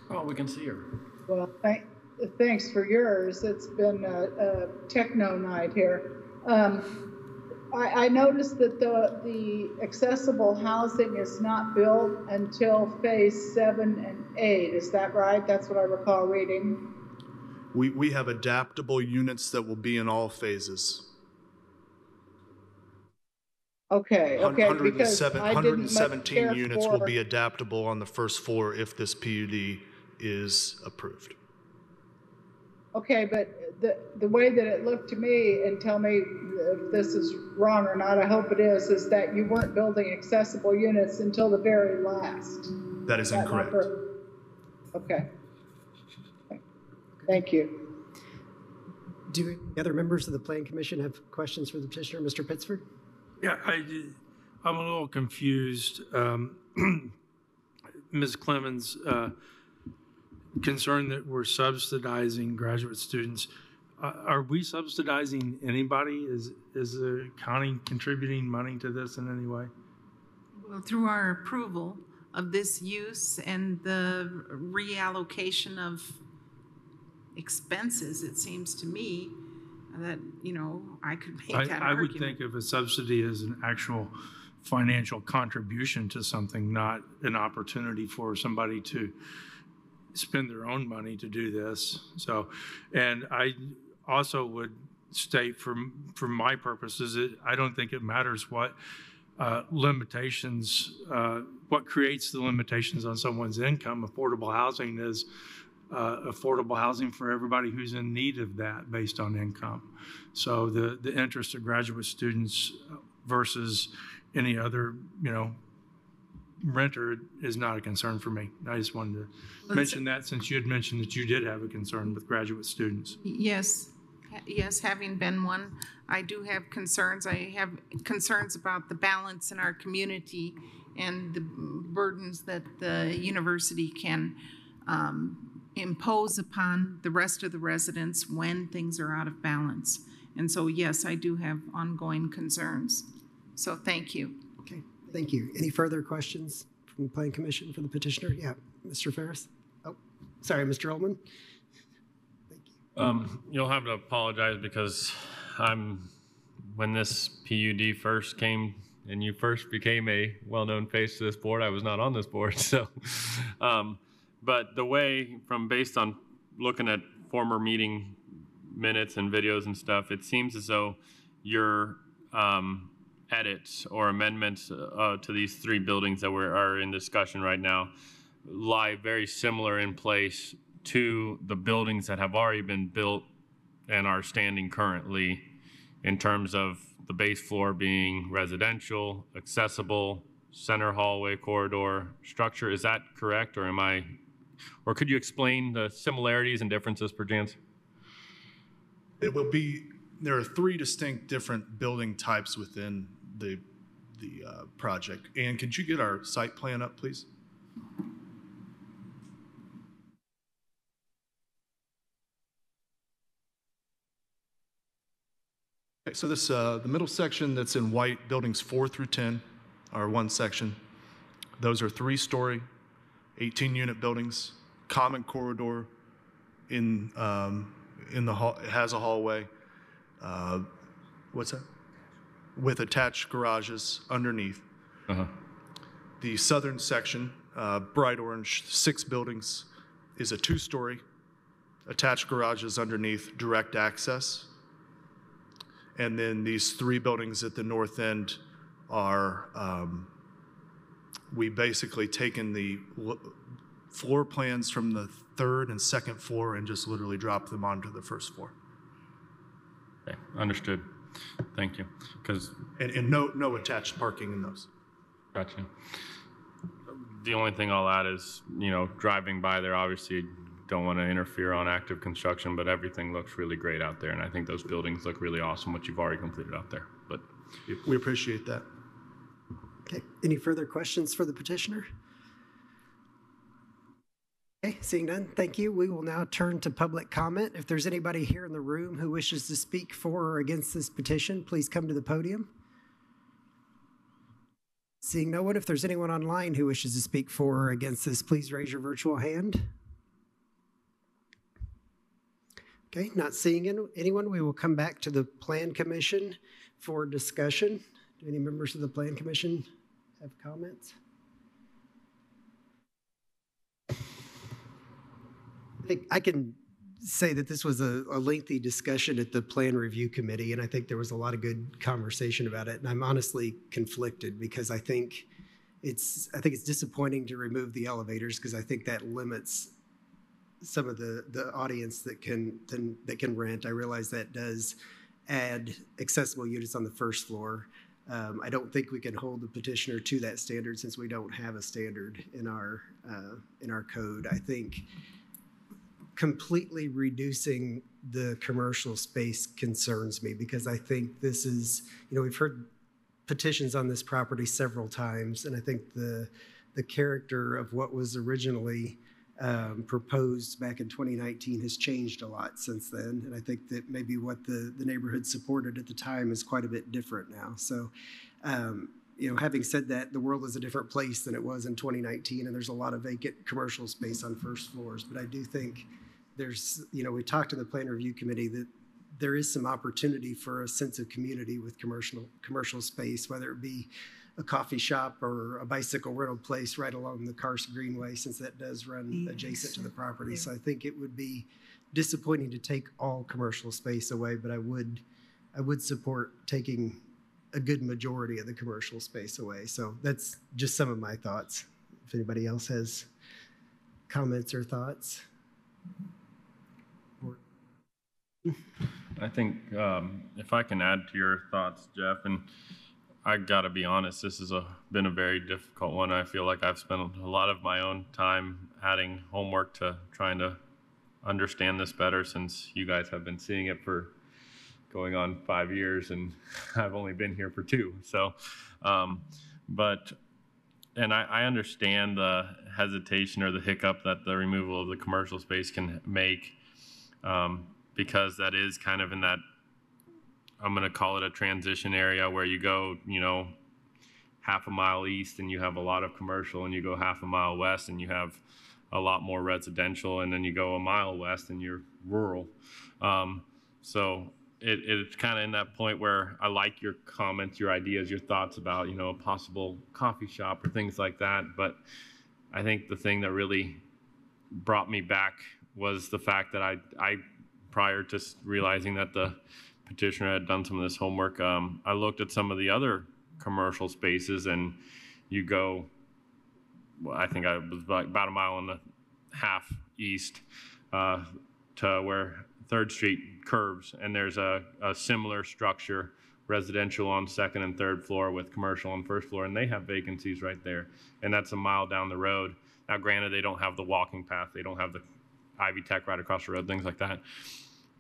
Oh, we can see her. Well, thanks for yours. It's been a techno night here. I noticed that the accessible housing is not built until phase 7 and 8. Is that right? That's what I recall reading. We have adaptable units that will be in all phases. Okay, because I didn't much 117 care units for... will be adaptable on the first floor if this PUD is approved. Okay, but the way that it looked to me, and tell me if this is wrong or not, I hope it is that you weren't building accessible units until the very last. That is incorrect. Okay. Thank you. Do any other members of the Planning Commission have questions for the petitioner, Mr. Pittsford? Yeah, I'm a little confused. Ms. Clemens, concerned that we're subsidizing graduate students. Are we subsidizing anybody? Is the county contributing money to this in any way? Well, through our approval of this use and the reallocation of expenses, it seems to me that, I could make that I argument. would think of a subsidy as an actual financial contribution to something, not an opportunity for somebody to spend their own money to do this. So, and I also would state for my purposes that I don't think it matters what limitations, what creates the limitations on someone's income. Affordable housing is affordable housing for everybody who's in need of that based on income. So the interest of graduate students versus any other, renter is not a concern for me. I just wanted to mention that, since you had mentioned that you did have a concern with graduate students. Yes, having been one, I do have concerns. I have concerns about the balance in our community and the burdens that the university can impose upon the rest of the residents when things are out of balance. And so, yes, I do have ongoing concerns. So thank you. Okay, thank you. Any further questions from the Planning Commission for the petitioner? Yeah, Mr. Ferris? Oh, sorry, Mr. Ullman. Thank you. You'll have to apologize because when this PUD first came and you first became a well-known face to this board, I was not on this board. So, but the way based on looking at former meeting minutes and videos and stuff, it seems as though your edits or amendments to these three buildings that are in discussion right now lie very similar in place to the buildings that have already been built and are standing currently, in terms of the base floor being residential, accessible, center hallway corridor structure. Is that correct, or or could you explain the similarities and differences, perchance? It will be, there are three distinct different building types within the project. And could you get our site plan up, please? Okay, so this the middle section that's in white, buildings 4 through 10 are one section. Those are 3-story, 18-unit buildings, common corridor in the hall. It has a hallway. What's that? With attached garages underneath. The southern section, bright orange, 6 buildings, is a 2-story, attached garages underneath, direct access. And then these 3 buildings at the north end are, we basically taken the floor plans from the 3rd and 2nd floor and just literally dropped them onto the 1st floor. Okay, understood. Thank you. And no attached parking in those. Gotcha. The only thing I'll add is, driving by there, obviously don't want to interfere on active construction, but everything looks really great out there, and I think those buildings look really awesome, what you've already completed out there. But we appreciate that. Okay, any further questions for the petitioner? Okay, seeing none, thank you. We will now turn to public comment. If there's anybody here in the room who wishes to speak for or against this petition, please come to the podium. Seeing no one, if there's anyone online who wishes to speak for or against this, please raise your virtual hand. Okay, not seeing anyone, we will come back to the Plan Commission for discussion. Do any members of the Plan Commission have comments? I think I can say that this was a lengthy discussion at the Plan Review Committee, and I think there was a lot of good conversation about it. And I'm honestly conflicted because I think it's disappointing to remove the elevators because I think that limits some of the audience that can rent. I realize that does add accessible units on the 1st floor. I don't think we can hold the petitioner to that standard since we don't have a standard in our code. I think completely reducing the commercial space concerns me because I think this is, we've heard petitions on this property several times, and I think the character of what was originally proposed back in 2019 has changed a lot since then. And I think that maybe what the neighborhood supported at the time is quite a bit different now. So, having said that, the world is a different place than it was in 2019, and there's a lot of vacant commercial space on 1st floors. But I do think there's, we talked in the Plan Review Committee that there is some opportunity for a sense of community with commercial space, whether it be a coffee shop or a bicycle rental place right along the Karst Greenway, since that does run adjacent to the property. So I think it would be disappointing to take all commercial space away, but I would support taking a good majority of the commercial space away. So that's just some of my thoughts. If anybody else has comments or thoughts. I think if I can add to your thoughts, Jeff, and I gotta be honest, this has been a very difficult one. I feel like I've spent a lot of my own time adding homework to trying to understand this better since you guys have been seeing it for going on 5 years and I've only been here for 2. So, and I understand the hesitation or the hiccup that the removal of the commercial space can make because that is kind of in that, I'm going to call it a transition area where you go, half a mile east and you have a lot of commercial, and you go half a mile west and you have a lot more residential, and then you go a mile west and you're rural. So it's kind of in that point where I like your comments, your ideas, your thoughts about, a possible coffee shop or things like that. But I think the thing that really brought me back was the fact that I prior to realizing that the petitioner had done some of this homework, I looked at some of the other commercial spaces, and you go, well, I think I was about 1.5 miles east to where 3rd Street curves, and there's a similar structure, residential on 2nd and 3rd floor with commercial on 1st floor, and they have vacancies right there, and that's 1 mile down the road. Now, granted, they don't have the walking path, they don't have the Ivy Tech right across the road, things like that.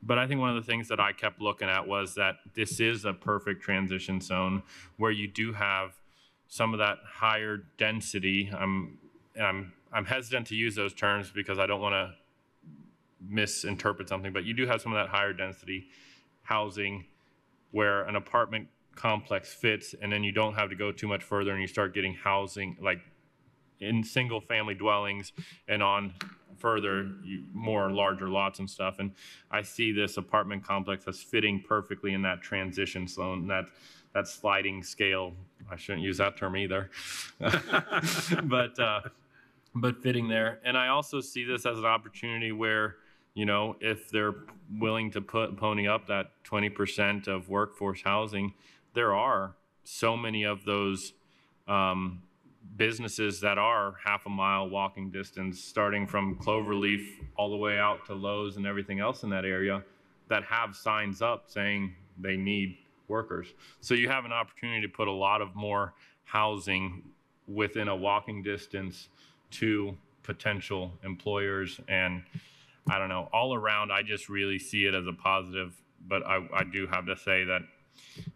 But I think one of the things that I kept looking at was that this is a perfect transition zone where you do have some of that higher density. I'm hesitant to use those terms because I don't want to misinterpret something, but you do have some of that higher density housing where an apartment complex fits, and then you don't have to go too much further and you start getting housing like in single family dwellings and on further more larger lots and stuff. And I see this apartment complex as fitting perfectly in that transition zone, that sliding scale. I shouldn't use that term either, but fitting there. And I also see this as an opportunity where, you know, if they're willing to pony up that 20% of workforce housing, there are so many of those businesses that are 1/2 mile walking distance, starting from Cloverleaf all the way out to Lowe's and everything else in that area, that have signs up saying they need workers. So you have an opportunity to put a lot of more housing within a walking distance to potential employers. And I don't know, all around, I just really see it as a positive, but I do have to say that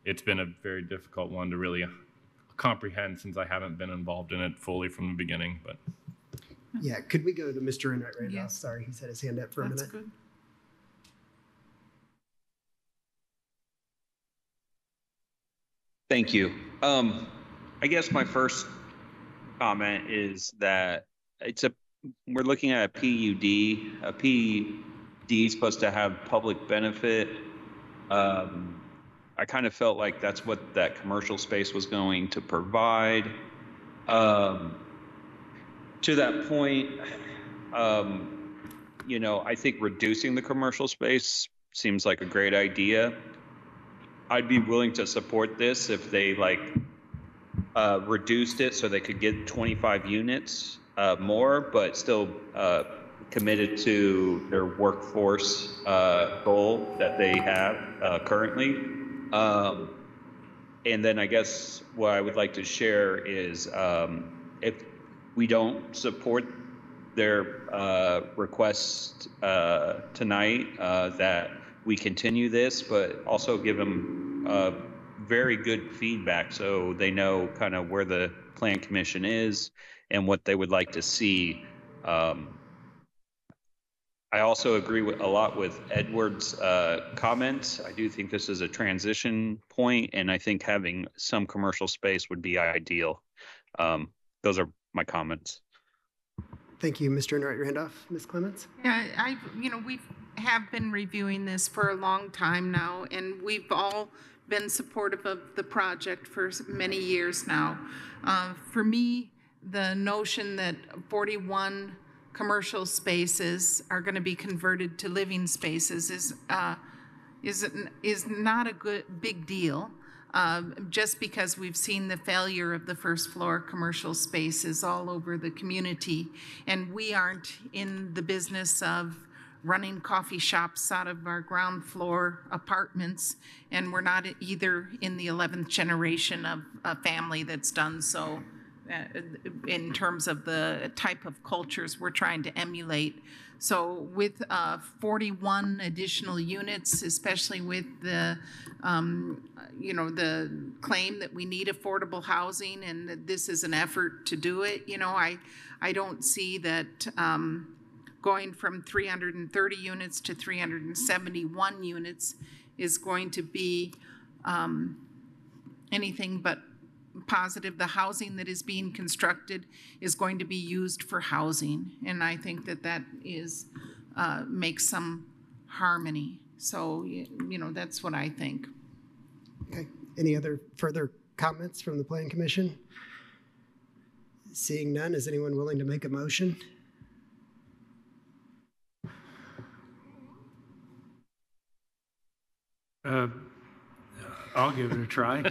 it's been a very difficult one to really comprehend since I haven't been involved in it fully from the beginning. But yeah, could we go to Mr. Enright Randolph? Yes. Sorry, he's had his hand up for a minute. That's good. Thank you. I guess my first comment is that we're looking at a PUD. A PUD is supposed to have public benefit. I kind of felt like that's what that commercial space was going to provide. To that point, you know, I think reducing the commercial space seems like a great idea. I'd be willing to support this if they reduced it so they could get 25 units more, but still committed to their workforce goal that they have currently. And then I guess what I would like to share is if we don't support their request tonight, that we continue this, but also give them very good feedback so they know kind of where the Plan Commission is and what they would like to see. I also agree with a lot with Edward's comments. I do think this is a transition point, and I think having some commercial space would be ideal. Those are my comments. Thank you, Mr. Enright Randolph. Ms. Clements? Yeah, we have been reviewing this for a long time now, and we've all been supportive of the project for many years now. For me, the notion that 41 commercial spaces are going to be converted to living spaces is not a big deal. Just because we've seen the failure of the first floor commercial spaces all over the community, and we aren't in the business of running coffee shops out of our ground floor apartments, and we're not either in the 11th generation of a family that's done so in terms of the type of cultures we're trying to emulate. So with 41 additional units, especially with the, the claim that we need affordable housing and that this is an effort to do it, I don't see that going from 330 units to 371 units is going to be anything but positive. The housing that is being constructed is going to be used for housing, and I think that is makes some harmony. So that's what I think. Okay. Any other further comments from the Plan Commission? Seeing none, is anyone willing to make a motion? I'll give it a try.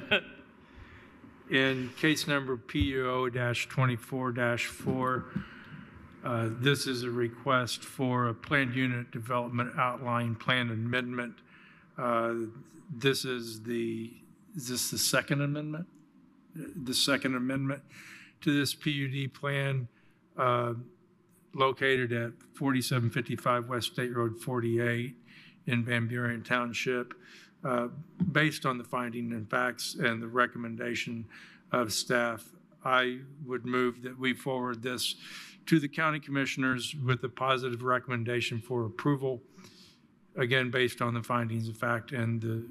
In case number PUO-24-4, this is a request for a planned unit development outline plan amendment. Is this the second amendment? The second amendment to this PUD plan located at 4755 West State Road 48 in Van Buren Township. Based on the finding and facts and the recommendation of staff, I would move that we forward this to the county commissioners with a positive recommendation for approval, again, based on the findings of fact and the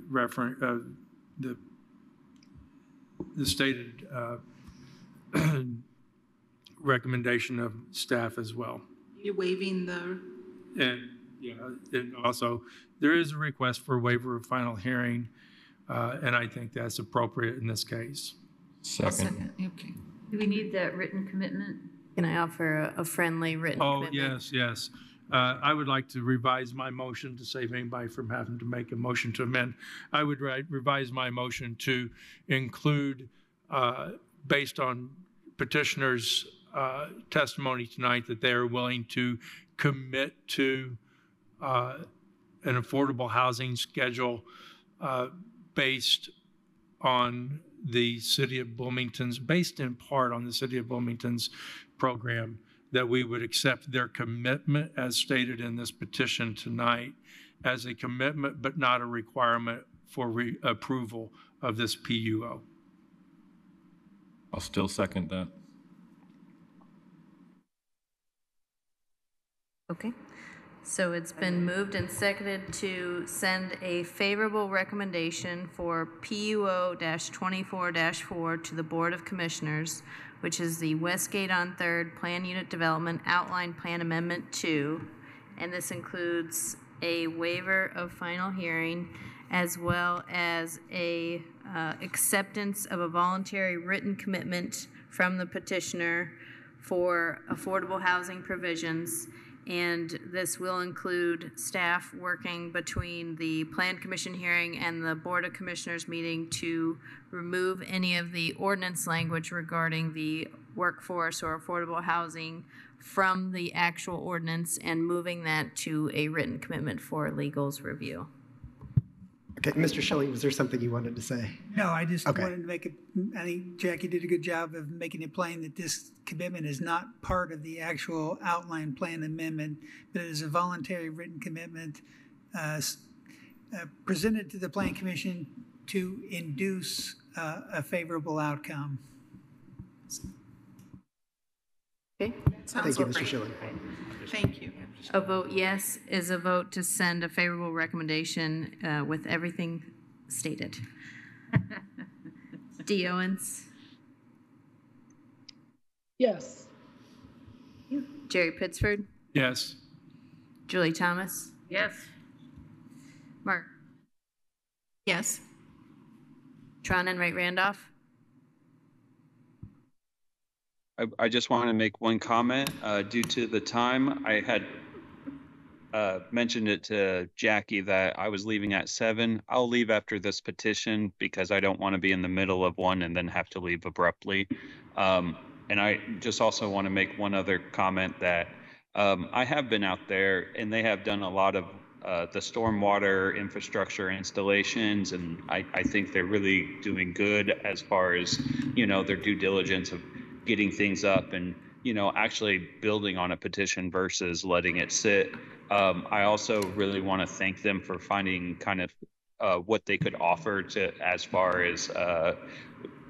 the stated recommendation of staff as well. You're waiving the... And yeah, and also there is a request for a waiver of final hearing, and I think that's appropriate in this case. Second. Okay. Do we need that written commitment? Can I offer a friendly written commitment? Yes. I would like to revise my motion to save anybody from having to make a motion to amend. I would revise my motion to include, based on petitioner's testimony tonight, that they are willing to commit to an affordable housing schedule based on the city of Bloomington's, based in part on the city of Bloomington's program, that we would accept their commitment as stated in this petition tonight as a commitment, but not a requirement for approval of this PUO. I'll still second that. Okay. So it's been moved and seconded to send a favorable recommendation for PUO-24-4 to the Board of Commissioners, which is the Westgate on 3rd Plan Unit Development Outline Plan Amendment 2. And this includes a waiver of final hearing as well as a acceptance of a voluntary written commitment from the petitioner for affordable housing provisions. And this will include staff working between the Plan Commission hearing and the Board of Commissioners meeting to remove any of the ordinance language regarding the workforce or affordable housing from the actual ordinance and moving that to a written commitment for legal's review. Okay, Mr. Schilling, was there something you wanted to say? No, I just wanted to make it, I think Jackie did a good job of making it plain that this commitment is not part of the actual outline plan amendment, but it is a voluntary written commitment presented to the Plan Commission to induce a favorable outcome. Okay. Thank you, Mr. Schilling. Thank you. A vote yes is a vote to send a favorable recommendation with everything stated. D. Owens? Yes. Jerry Pittsford? Yes. Julie Thomas? Yes. Mark? Yes. Tron Enright Randolph? I just want to make one comment. Due to the time, I had mentioned it to Jackie that I was leaving at 7. I'll leave after this petition because I don't want to be in the middle of one and then have to leave abruptly. And I just also want to make one other comment that I have been out there and they have done a lot of the stormwater infrastructure installations, and I think they're really doing good as far as, their due diligence of getting things up and, actually building on a petition versus letting it sit. I also really want to thank them for finding kind of what they could offer to as far as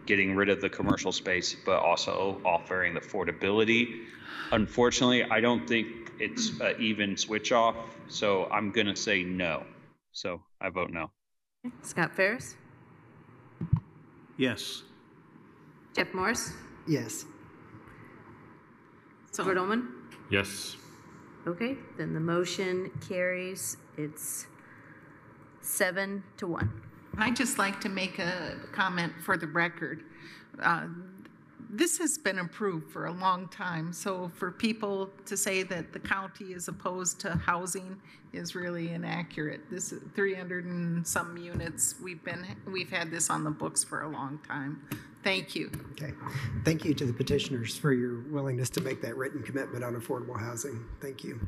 getting rid of the commercial space, but also offering the affordability. Unfortunately, I don't think it's an even switch off, so I'm going to say no. So I vote no. Scott Ferris? Yes. Jeff Morris? Yes. Robert Ullman? Yes. Okay, then the motion carries. It's 7-1. I'd just like to make a comment for the record. this has been approved for a long time, so for people to say that the county is opposed to housing is really inaccurate. This is 300 and some units. We've had this on the books for a long time. Thank you. Okay. Thank you to the petitioners for your willingness to make that written commitment on affordable housing. Thank you.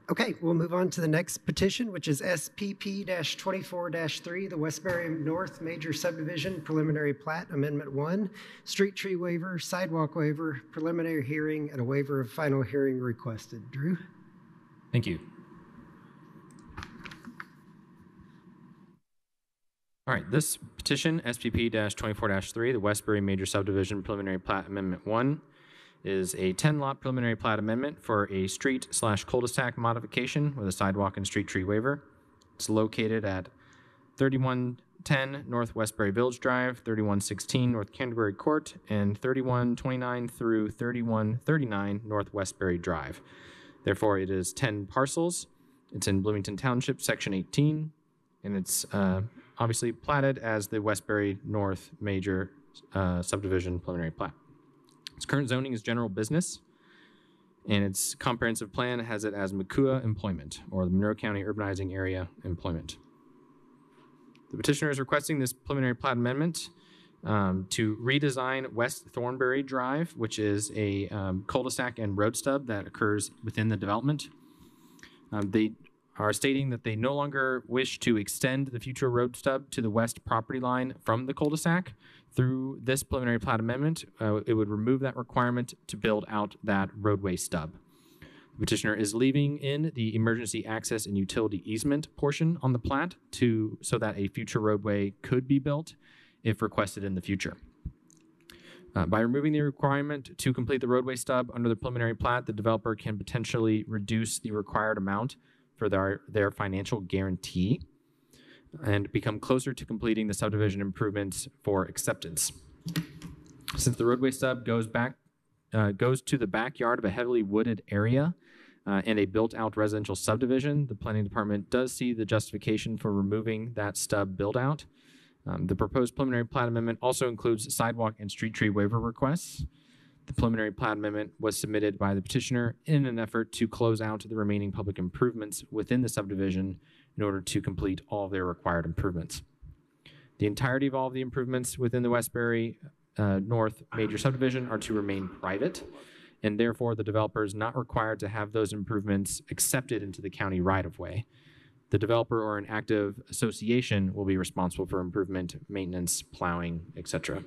Okay, we'll move on to the next petition, which is SPP-24-3, the Westbury North Major Subdivision Preliminary Plat Amendment 1, Street Tree Waiver, Sidewalk Waiver, Preliminary Hearing, and a waiver of final hearing requested. Drew? Thank you. All right, this petition, SPP-24-3, the Westbury Major Subdivision Preliminary Plat Amendment 1, is a 10-lot preliminary plat amendment for a street/cul-de-sac modification with a sidewalk and street tree waiver. It's located at 3110 North Westbury Village Drive, 3116 North Canterbury Court, and 3129 through 3139 North Westbury Drive. Therefore, it is 10 parcels. It's in Bloomington Township, Section 18, and it's obviously platted as the Westbury North Major Subdivision Preliminary Plat. Its current zoning is general business, and its comprehensive plan has it as MCUA employment, or the Monroe County Urbanizing Area Employment. The petitioner is requesting this preliminary plat amendment to redesign West Thornbury Drive, which is a cul-de-sac and road stub that occurs within the development. They are stating that they no longer wish to extend the future road stub to the west property line from the cul-de-sac. Through this preliminary plat amendment, it would remove that requirement to build out that roadway stub. The petitioner is leaving in the emergency access and utility easement portion on the plat so that a future roadway could be built if requested in the future. By removing the requirement to complete the roadway stub under the preliminary plat, the developer can potentially reduce the required amount for their financial guarantee and become closer to completing the subdivision improvements for acceptance. Since the roadway stub goes to the backyard of a heavily wooded area and a built-out residential subdivision, the planning department does see the justification for removing that stub build-out. The proposed preliminary plat amendment also includes sidewalk and street tree waiver requests. The preliminary plat amendment was submitted by the petitioner in an effort to close out the remaining public improvements within the subdivision in order to complete all of their required improvements. The entirety of all of the improvements within the Westbury North Major Subdivision are to remain private, and therefore the developer is not required to have those improvements accepted into the county right-of-way. The developer or an active association will be responsible for improvement, maintenance, plowing, etc.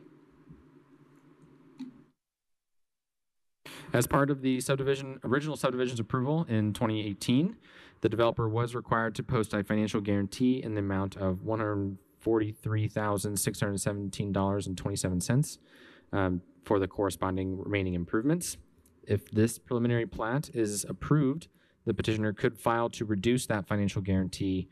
As part of the original subdivision's approval in 2018, the developer was required to post a financial guarantee in the amount of $143,617.27 for the corresponding remaining improvements. If this preliminary plat is approved, the petitioner could file to reduce that financial guarantee,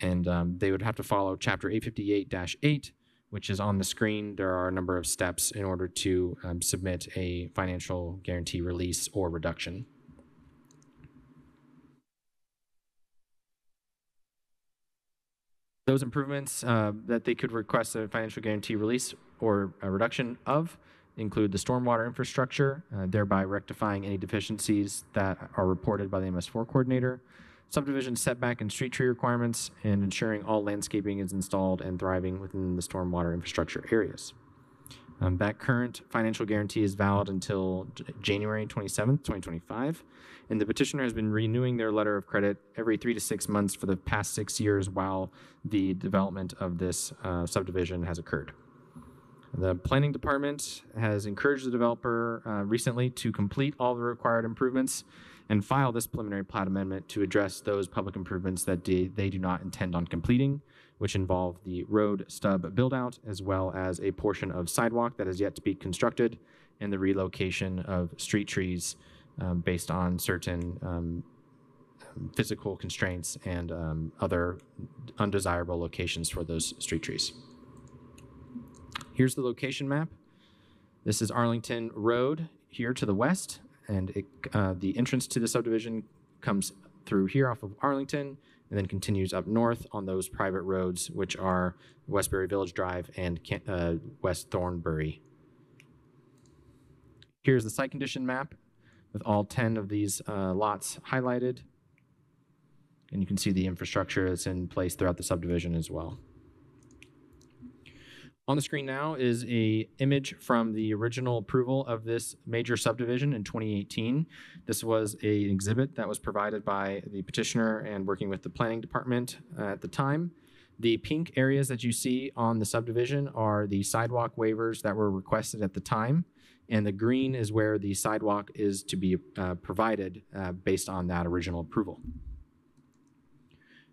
and they would have to follow Chapter 858-8, which is on the screen. There are a number of steps in order to submit a financial guarantee release or reduction. Those improvements that they could request a financial guarantee release or a reduction of include the stormwater infrastructure, thereby rectifying any deficiencies that are reported by the MS4 coordinator, subdivision setback and street tree requirements, and ensuring all landscaping is installed and thriving within the stormwater infrastructure areas. That current financial guarantee is valid until January 27th, 2025, and the petitioner has been renewing their letter of credit every 3 to 6 months for the past 6 years while the development of this subdivision has occurred. The planning department has encouraged the developer recently to complete all the required improvements and file this preliminary plat amendment to address those public improvements that they do not intend on completing, which involve the road stub build-out, as well as a portion of sidewalk that is yet to be constructed, and the relocation of street trees based on certain physical constraints and other undesirable locations for those street trees. Here's the location map. This is Arlington Road here to the west, and the entrance to the subdivision comes through here off of Arlington, and then continues up north on those private roads, which are Westbury Village Drive and West Thornbury. Here's the site condition map with all 10 of these lots highlighted. And you can see the infrastructure that's in place throughout the subdivision as well. On the screen now is an image from the original approval of this major subdivision in 2018. This was an exhibit that was provided by the petitioner and working with the planning department at the time. The pink areas that you see on the subdivision are the sidewalk waivers that were requested at the time, and the green is where the sidewalk is to be provided based on that original approval.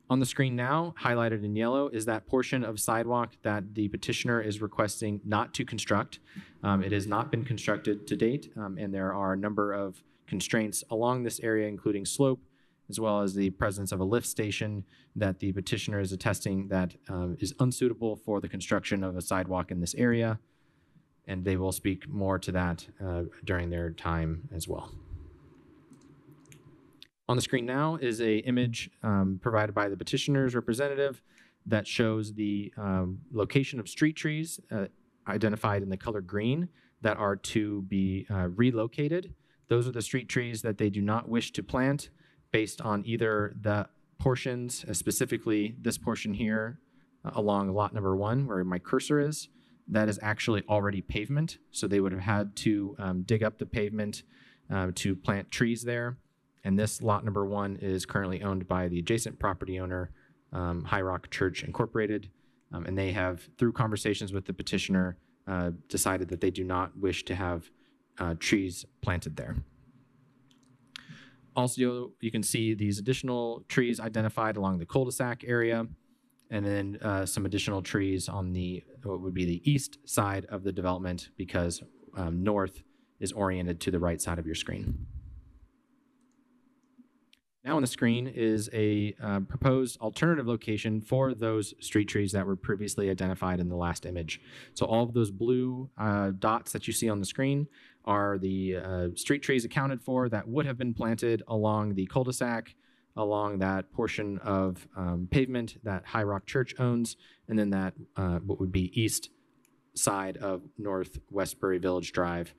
On the screen now, highlighted in yellow, is that portion of sidewalk that the petitioner is requesting not to construct. It has not been constructed to date, and there are a number of constraints along this area, including slope, as well as the presence of a lift station that the petitioner is attesting that is unsuitable for the construction of a sidewalk in this area, and they will speak more to that during their time as well. On the screen now is an image provided by the petitioner's representative that shows the location of street trees identified in the color green that are to be relocated. Those are the street trees that they do not wish to plant based on either the portions, specifically this portion here along lot number 1 where my cursor is, that is actually already pavement. So they would have had to dig up the pavement to plant trees there. And this lot number 1 is currently owned by the adjacent property owner, High Rock Church Incorporated. And they have, through conversations with the petitioner, decided that they do not wish to have trees planted there. Also, you can see these additional trees identified along the cul-de-sac area, and then some additional trees on the, what would be the east side of the development, because north is oriented to the right side of your screen. Now on the screen is a proposed alternative location for those street trees that were previously identified in the last image. So all of those blue dots that you see on the screen are the street trees accounted for that would have been planted along the cul-de-sac, along that portion of pavement that High Rock Church owns, and then that what would be east side of North Westbury Village Drive.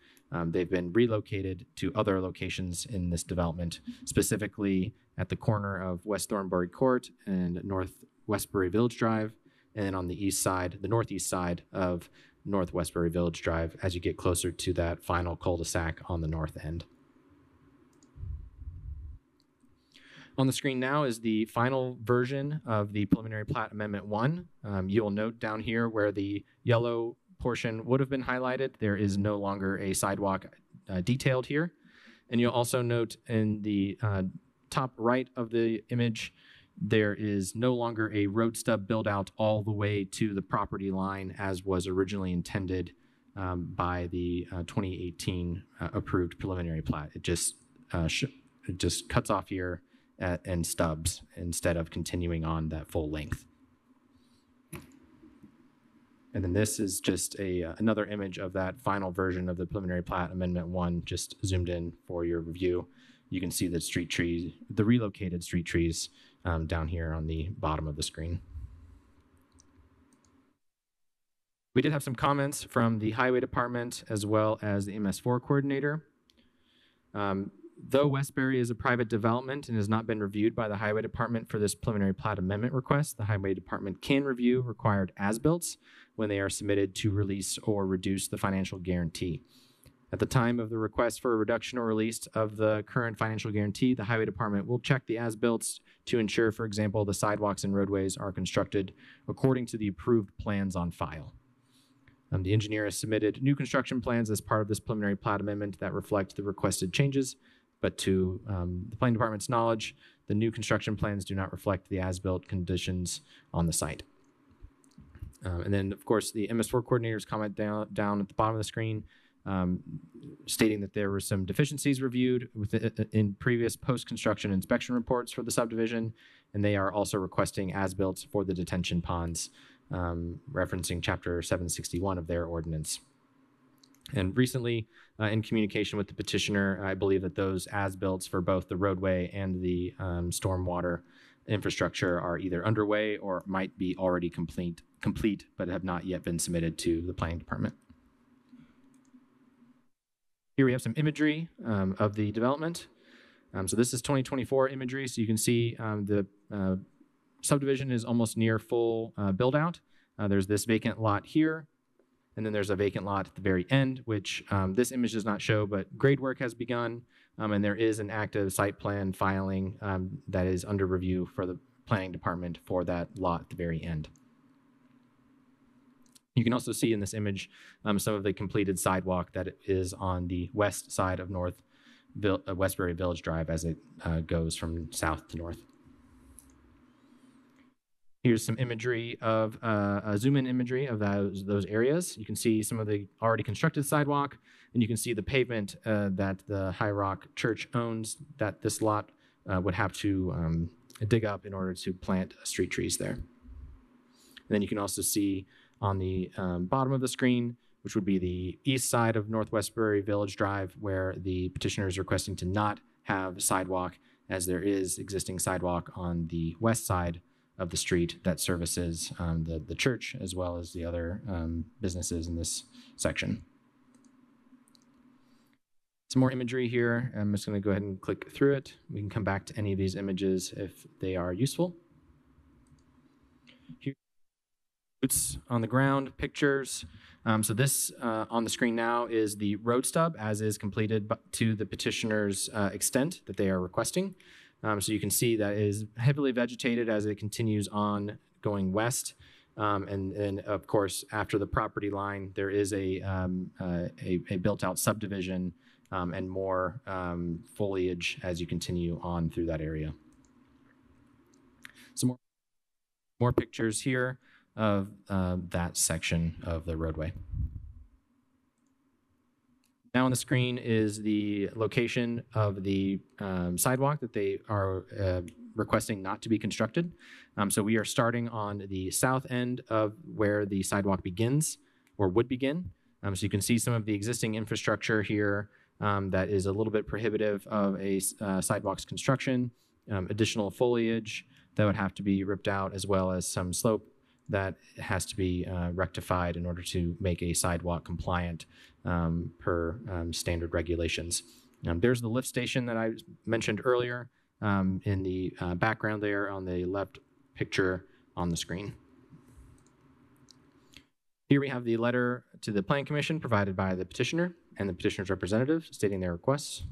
They've been relocated to other locations in this development, specifically at the corner of West Thornbury Court and North Westbury Village Drive, and then on the east side, the northeast side of North Westbury Village Drive, as you get closer to that final cul-de-sac on the north end. On the screen now is the final version of the preliminary plat amendment 1. You will note down here where the yellow portion would have been highlighted, there is no longer a sidewalk detailed here. And you'll also note in the top right of the image, there is no longer a road stub build out all the way to the property line as was originally intended by the 2018 approved preliminary plat. It just cuts off here and stubs instead of continuing on that full length. And then this is just another image of that final version of the preliminary plat amendment 1, just zoomed in for your review. You can see the street trees, the relocated street trees down here on the bottom of the screen. We did have some comments from the Highway Department as well as the MS4 coordinator. Though Westbury is a private development and has not been reviewed by the Highway Department for this preliminary plat amendment request, the Highway Department can review required as-built when they are submitted to release or reduce the financial guarantee. At the time of the request for a reduction or release of the current financial guarantee, the Highway Department will check the as-built to ensure, for example, the sidewalks and roadways are constructed according to the approved plans on file. The engineer has submitted new construction plans as part of this preliminary plat amendment that reflect the requested changes, but to the planning department's knowledge, the new construction plans do not reflect the as-built conditions on the site. And then, of course, the MS4 coordinator's comment down at the bottom of the screen, stating that there were some deficiencies reviewed in previous post-construction inspection reports for the subdivision, and they are also requesting as-built for the detention ponds, referencing Chapter 761 of their ordinance. And recently, in communication with the petitioner, I believe that those as-builts for both the roadway and the stormwater infrastructure are either underway or might be already complete, but have not yet been submitted to the planning department. Here we have some imagery of the development. So this is 2024 imagery. So you can see the subdivision is almost near full build out. There's this vacant lot here, and then there's a vacant lot at the very end, which this image does not show, but grade work has begun, and there is an active site plan filing that is under review for the planning department for that lot at the very end. You can also see in this image some of the completed sidewalk that is on the west side of Westbury Village Drive as it goes from south to north. Here's some imagery of a zoom-in imagery of those areas. You can see some of the already constructed sidewalk, and you can see the pavement that the High Rock Church owns that this lot would have to dig up in order to plant street trees there. And then you can also see on the bottom of the screen, which would be the east side of North Westbury Village Drive, where the petitioner is requesting to not have sidewalk, as there is existing sidewalk on the west side of the street that services the church as well as the other businesses in this section. Some more imagery here. I'm just going to go ahead and click through it. We can come back to any of these images if they are useful. Here, boots on the ground, pictures. So this on the screen now is the road stub as is completed to the petitioner's extent that they are requesting. So you can see that it is heavily vegetated as it continues on going west. And of course, after the property line, there is a built-out subdivision and more foliage as you continue on through that area. Some more pictures here of that section of the roadway. Now on the screen is the location of the sidewalk that they are requesting not to be constructed. So we are starting on the south end of where the sidewalk begins or would begin. So you can see some of the existing infrastructure here that is a little bit prohibitive of a sidewalk's construction, additional foliage that would have to be ripped out, as well as some slope that has to be rectified in order to make a sidewalk compliant per standard regulations. There's the lift station that I mentioned earlier in the background there on the left picture on the screen. Here we have the letter to the Planning Commission provided by the petitioner and the petitioner's representative stating their requests.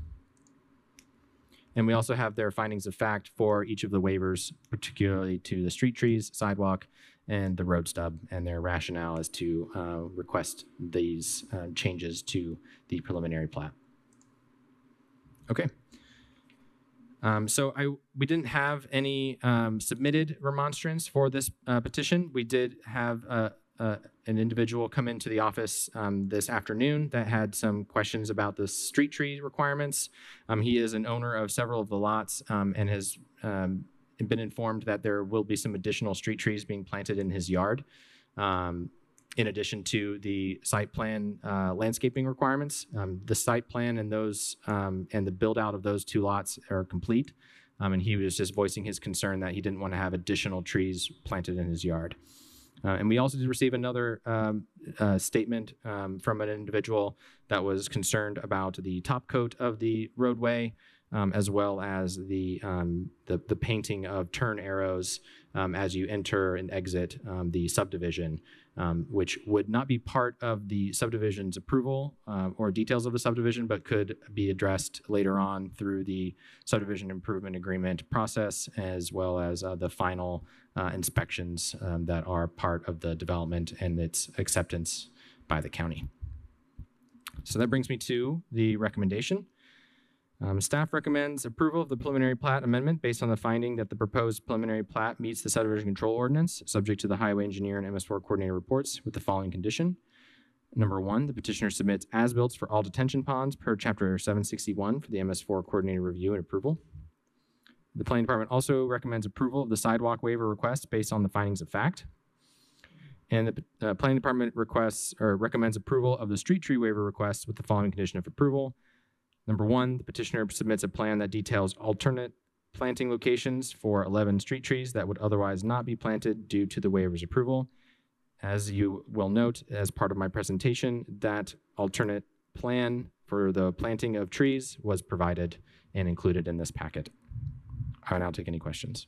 And we also have their findings of fact for each of the waivers, particularly to the street trees, sidewalk, and the road stub, and their rationale is to request these changes to the preliminary plat. Okay. So we didn't have any submitted remonstrance for this petition. We did have an individual come into the office this afternoon that had some questions about the street tree requirements. He is an owner of several of the lots and has been informed that there will be some additional street trees being planted in his yard, in addition to the site plan landscaping requirements. The site plan and those and the build out of those two lots are complete, and he was just voicing his concern that he didn't want to have additional trees planted in his yard. And we also did receive another statement from an individual that was concerned about the top coat of the roadway, as well as the painting of turn arrows as you enter and exit the subdivision, which would not be part of the subdivision's approval or details of the subdivision, but could be addressed later on through the subdivision improvement agreement process, as well as the final inspections that are part of the development and its acceptance by the county. So that brings me to the recommendation. Staff recommends approval of the preliminary plat amendment based on the finding that the proposed preliminary plat meets the subdivision control ordinance, subject to the highway engineer and MS4 coordinator reports, with the following condition. Number 1, the petitioner submits as-built for all detention ponds per chapter 761 for the MS4 coordinator review and approval. The planning department also recommends approval of the sidewalk waiver request based on the findings of fact. And the planning department recommends approval of the street tree waiver request with the following condition of approval. Number 1, the petitioner submits a plan that details alternate planting locations for 11 street trees that would otherwise not be planted due to the waiver's approval. As you will note, as part of my presentation, that alternate plan for the planting of trees was provided and included in this packet. I will now take any questions.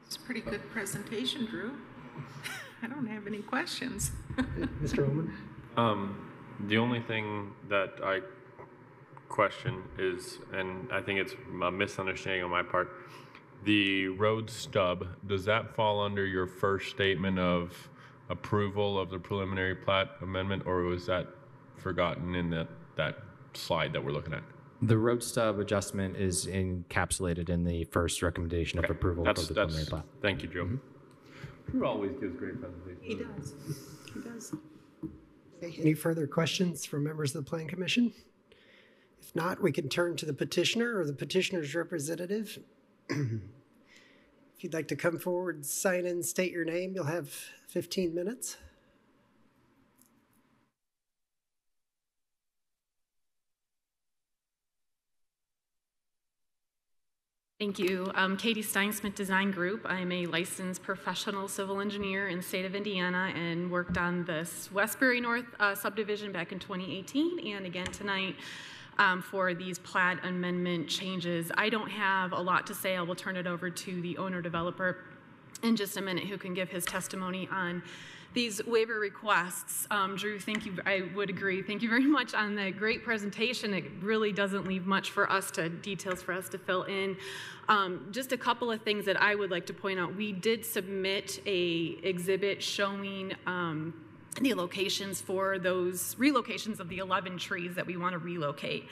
It's a pretty good presentation, Drew. I don't have any questions. Mr. Ullman? The only thing that I question is, and I think it's a misunderstanding on my part, the road stub, does that fall under your first statement of approval of the preliminary plat amendment, or was that forgotten in that slide that we're looking at? The road stub adjustment is encapsulated in the first recommendation of approval of the preliminary plat. Thank you, Joe. Drew always gives great presentations. He does. He does. Okay, any further questions from members of the Plan Commission? If not, we can turn to the petitioner or the petitioner's representative. If you'd like to come forward, sign in, state your name, you'll have 15 minutes. Thank you. I'm Katie Steinsmith Design Group. I'm a licensed professional civil engineer in the state of Indiana and worked on this Westbury North subdivision back in 2018 and again tonight for these plat amendment changes. I don't have a lot to say. I will turn it over to the owner developer in just a minute who can give his testimony on these waiver requests. Drew, thank you. I would agree. Thank you very much on the great presentation. It really doesn't leave much for us details for us to fill in. Just a couple of things that I would like to point out. We did submit a exhibit showing the locations for those relocations of the 11 trees that we want to relocate.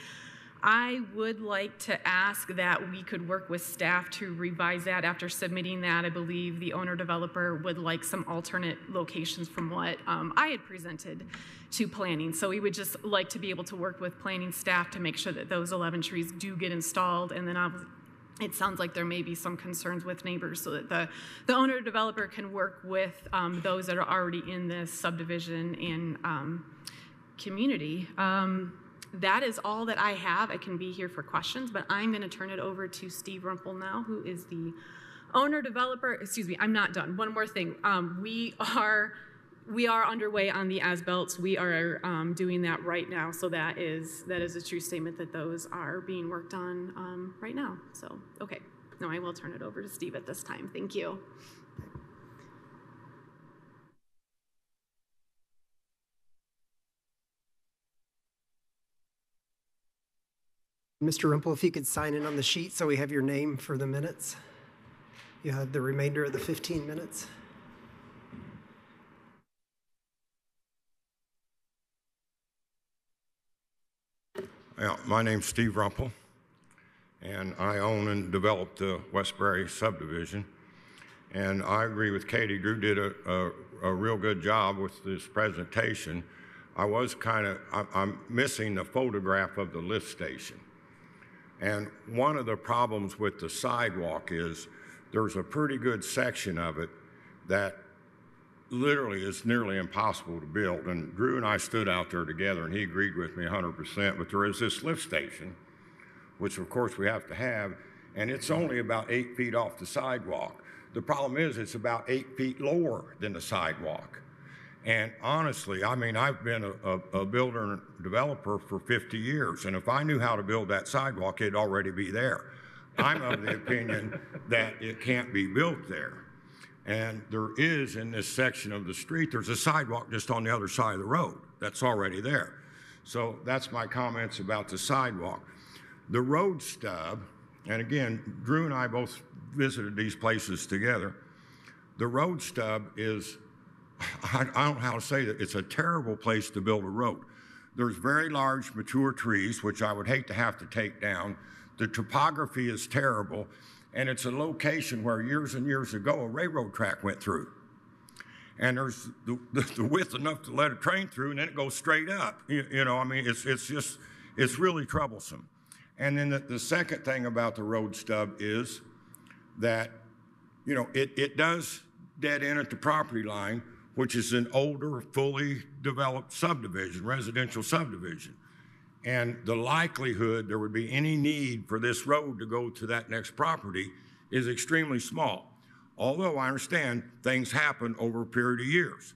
I would like to ask that we could work with staff to revise that after submitting that. I believe the owner developer would like some alternate locations from what I had presented to planning. So we would just like to be able to work with planning staff to make sure that those 11 trees do get installed. And then it sounds like there may be some concerns with neighbors, so that the owner developer can work with those that are already in this subdivision and community. That is all that I have. I can be here for questions, but I'm going to turn it over to Steve Rumpel now, who is the owner developer. Excuse me, I'm not done. One more thing. We are underway on the as-built. We are doing that right now. So that is a true statement that those are being worked on right now. So, okay. Now I will turn it over to Steve at this time. Thank you. Mr. Rumpel, if you could sign in on the sheet so we have your name for the minutes. You have the remainder of the 15 minutes. Yeah, my name's Steve Rumpel, and I own and developed the Westbury subdivision. And I agree with Katie. Drew did a real good job with this presentation. I'm missing the photograph of the lift station. And one of the problems with the sidewalk is there's a pretty good section of it that literally is nearly impossible to build. And Drew and I stood out there together, and he agreed with me 100%. But there is this lift station, which of course we have to have, and it's only about 8 feet off the sidewalk. The problem is it's about 8 feet lower than the sidewalk. And honestly, I mean, I've been a builder and developer for 50 years, and if I knew how to build that sidewalk, it'd already be there. I'm of the opinion that it can't be built there. And there is, in this section of the street, there's a sidewalk just on the other side of the road that's already there. So that's my comments about the sidewalk. The road stub, and again, Drew and I both visited these places together. The road stub is, I don't know how to say that, it's a terrible place to build a road. There's very large mature trees, which I would hate to have to take down. The topography is terrible, and it's a location where years and years ago a railroad track went through. And there's the width enough to let a train through, and then it goes straight up. You know, I mean, it's really troublesome. And then the second thing about the road stub is that, you know, it does dead end at the property line, which is an older, fully developed subdivision, residential subdivision. And the likelihood there would be any need for this road to go to that next property is extremely small. Although I understand things happen over a period of years.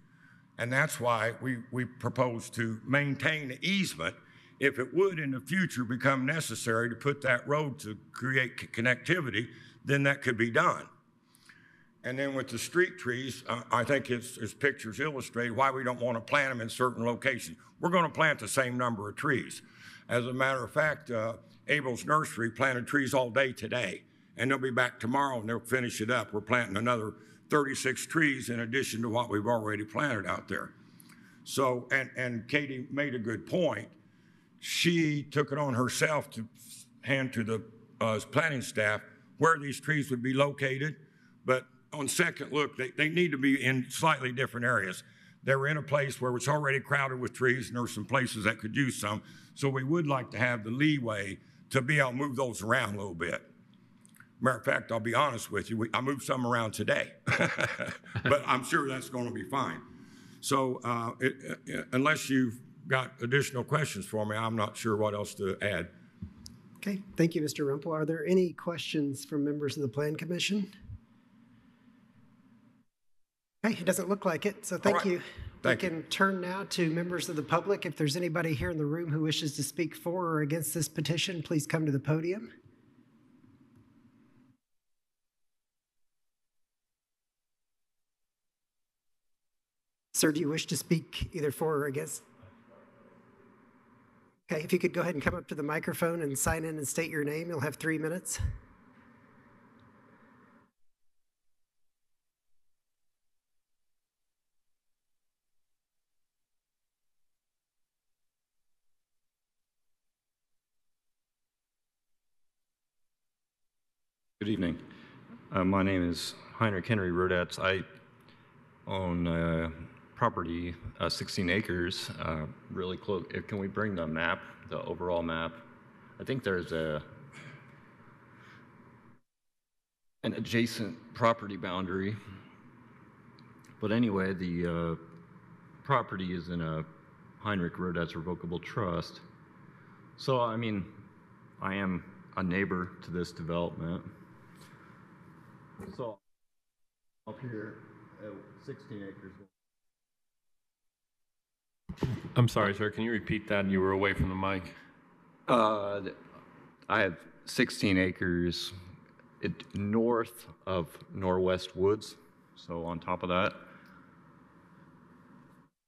And that's why we propose to maintain the easement. If it would in the future become necessary to put that road to create connectivity, then that could be done. And then with the street trees, I think as pictures illustrate why we don't want to plant them in certain locations. We're going to plant the same number of trees. As a matter of fact, Abel's Nursery planted trees all day today, and they'll be back tomorrow and they'll finish it up. We're planting another 36 trees in addition to what we've already planted out there. So, and Katie made a good point. She took it on herself to hand to the planning staff where these trees would be located, but on second look, they need to be in slightly different areas. They were in a place where it's already crowded with trees, and there are some places that could use some. So we would like to have the leeway to be able to move those around a little bit. Matter of fact, I'll be honest with you, I moved some around today, but I'm sure that's going to be fine. So unless you've got additional questions for me, I'm not sure what else to add. Okay, thank you, Mr. Rumpel. Are there any questions from members of the Plan Commission? Okay, it doesn't look like it, so thank you. We can turn now to members of the public. If there's anybody here in the room who wishes to speak for or against this petition, please come to the podium. Sir, do you wish to speak either for or against? Okay, if you could go ahead and come up to the microphone and sign in and state your name, you'll have 3 minutes. Good evening. My name is Heinrich Henry Rodetz. I own property, 16 acres, really close. Can we bring the map, the overall map? I think there's an adjacent property boundary. But anyway, the property is in a Heinrich Rodetz revocable trust. So, I mean, I am a neighbor to this development. So, up here at 16 acres. I'm sorry, sir. Can you repeat that? You were away from the mic. I have 16 acres north of Norwest Woods, so on top of that.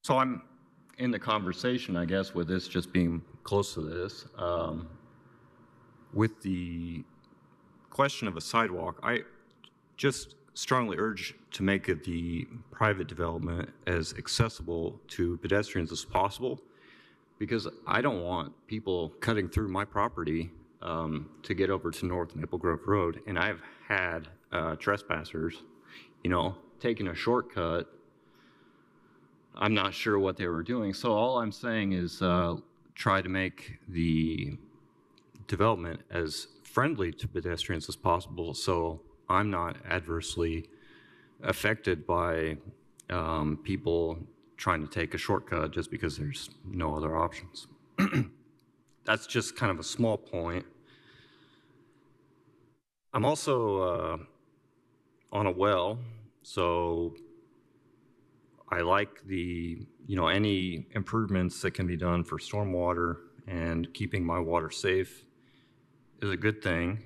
So I'm in the conversation, I guess, with this just being close to this. With the question of a sidewalk, I just strongly urge to make it the private development as accessible to pedestrians as possible, because I don't want people cutting through my property to get over to North Maple Grove Road. And I've had trespassers, you know, taking a shortcut. I'm not sure what they were doing. So all I'm saying is try to make the development as friendly to pedestrians as possible, so I'm not adversely affected by people trying to take a shortcut just because there's no other options. That's just kind of a small point. I'm also on a well, so I like the, you know, any improvements that can be done for stormwater and keeping my water safe is a good thing.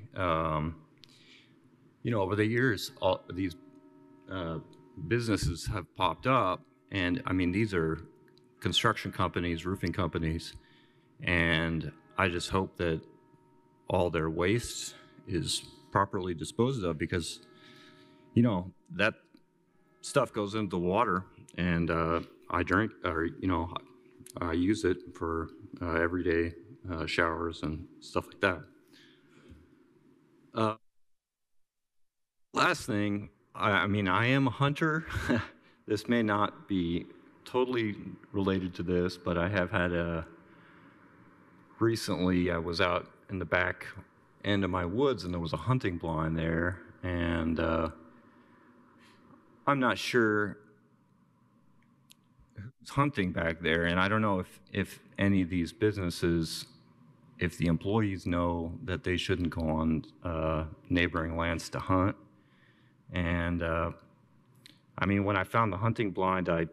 You know, over the years, all these businesses have popped up, and I mean, these are construction companies, roofing companies, and I just hope that all their waste is properly disposed of, because, you know, that stuff goes into the water, and I drink, or, you know, I use it for everyday showers and stuff like that. Last thing, I mean, I am a hunter. This may not be totally related to this, but I have had recently I was out in the back end of my woods and there was a hunting blind there, and I'm not sure who's hunting back there, and I don't know if any of these businesses if the employees know that they shouldn't go on neighboring lands to hunt. And I mean, when I found the hunting blind, I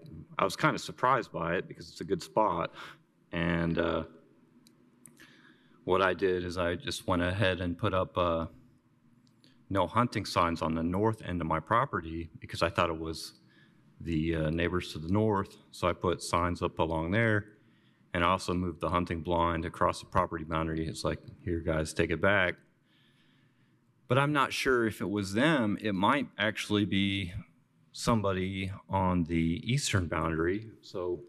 was kind of surprised by it because it's a good spot. And what I did is I just went ahead and put up no hunting signs on the north end of my property because I thought it was the neighbors to the north. So I put signs up along there, and I also moved the hunting blind across the property boundary. It's like, here guys, take it back. But I'm not sure if it was them. It might actually be somebody on the eastern boundary, so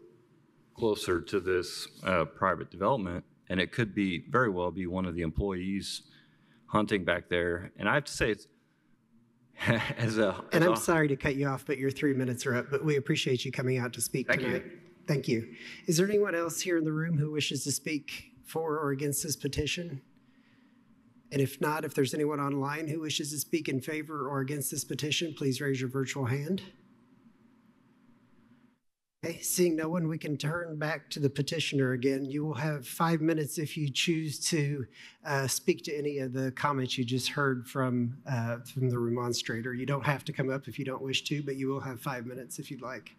closer to this private development, and it could be very well be one of the employees hunting back there. And I have to say, it's I'm sorry to cut you off, but your 3 minutes are up, but we appreciate you coming out to speak tonight. Thank you. Is there anyone else here in the room who wishes to speak for or against this petition? And if not, if there's anyone online who wishes to speak in favor or against this petition, please raise your virtual hand. Okay, seeing no one, we can turn back to the petitioner again. You will have 5 minutes if you choose to speak to any of the comments you just heard from the remonstrator. You don't have to come up if you don't wish to, but you will have 5 minutes if you'd like.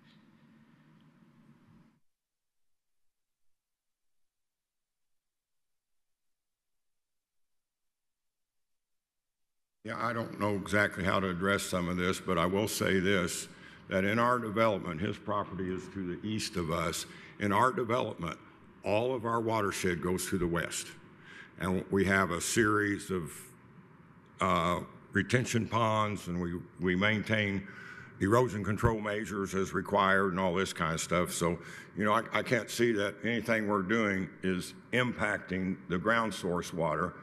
Yeah, I don't know exactly how to address some of this, but I will say this, that in our development, his property is to the east of us. In our development, all of our watershed goes to the west. And we have a series of retention ponds, and we maintain erosion control measures as required and all this kind of stuff. So, you know, I can't see that anything we're doing is impacting the ground source water.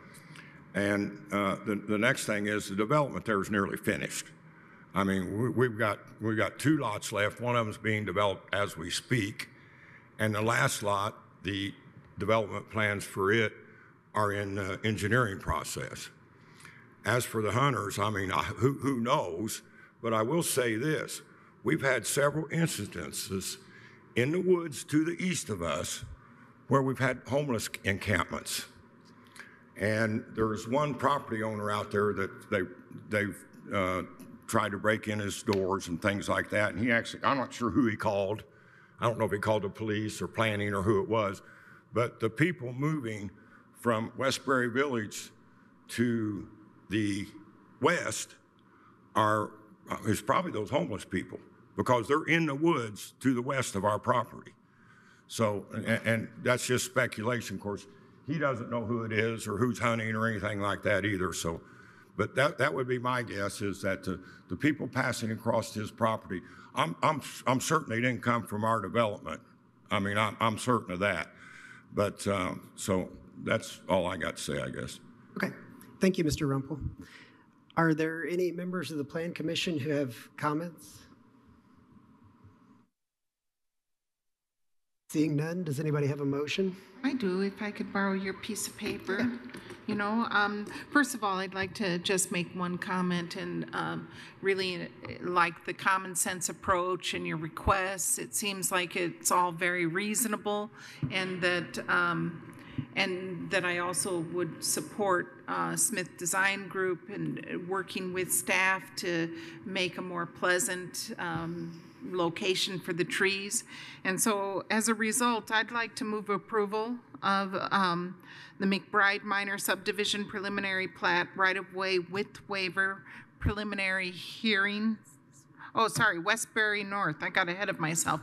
And the next thing is the development there is nearly finished. I mean, we've got 2 lots left. One of them is being developed as we speak. And the last lot, the development plans for it are in the engineering process. As for the hunters, I mean, who knows? But I will say this. We've had several incidences in the woods to the east of us where we've had homeless encampments. And there's one property owner out there that they've tried to break in his doors and things like that. And he actually, I'm not sure who he called. I don't know if he called the police or planning or who it was. But the people moving from Westbury Village to the west is probably those homeless people because they're in the woods to the west of our property. So, and that's just speculation, of course. He doesn't know who it is or who's hunting or anything like that either. So, but that would be my guess, is that the people passing across his property, I'm certain they didn't come from our development. I mean, I'm certain of that. But so that's all I got to say, I guess. Okay, thank you, Mr. Rumpel. Are there any members of the Plan Commission who have comments? Seeing none, does anybody have a motion? I do, if I could borrow your piece of paper. You know, first of all, I'd like to just make one comment and really like the common sense approach and your requests. It seems like it's all very reasonable, and that I also would support Smith Design Group and working with staff to make a more pleasant location for the trees. And so as a result, I'd like to move approval of the McBride Minor Subdivision Preliminary Plat right-of-way width waiver preliminary hearing. Oh, sorry, Westbury North. I got ahead of myself.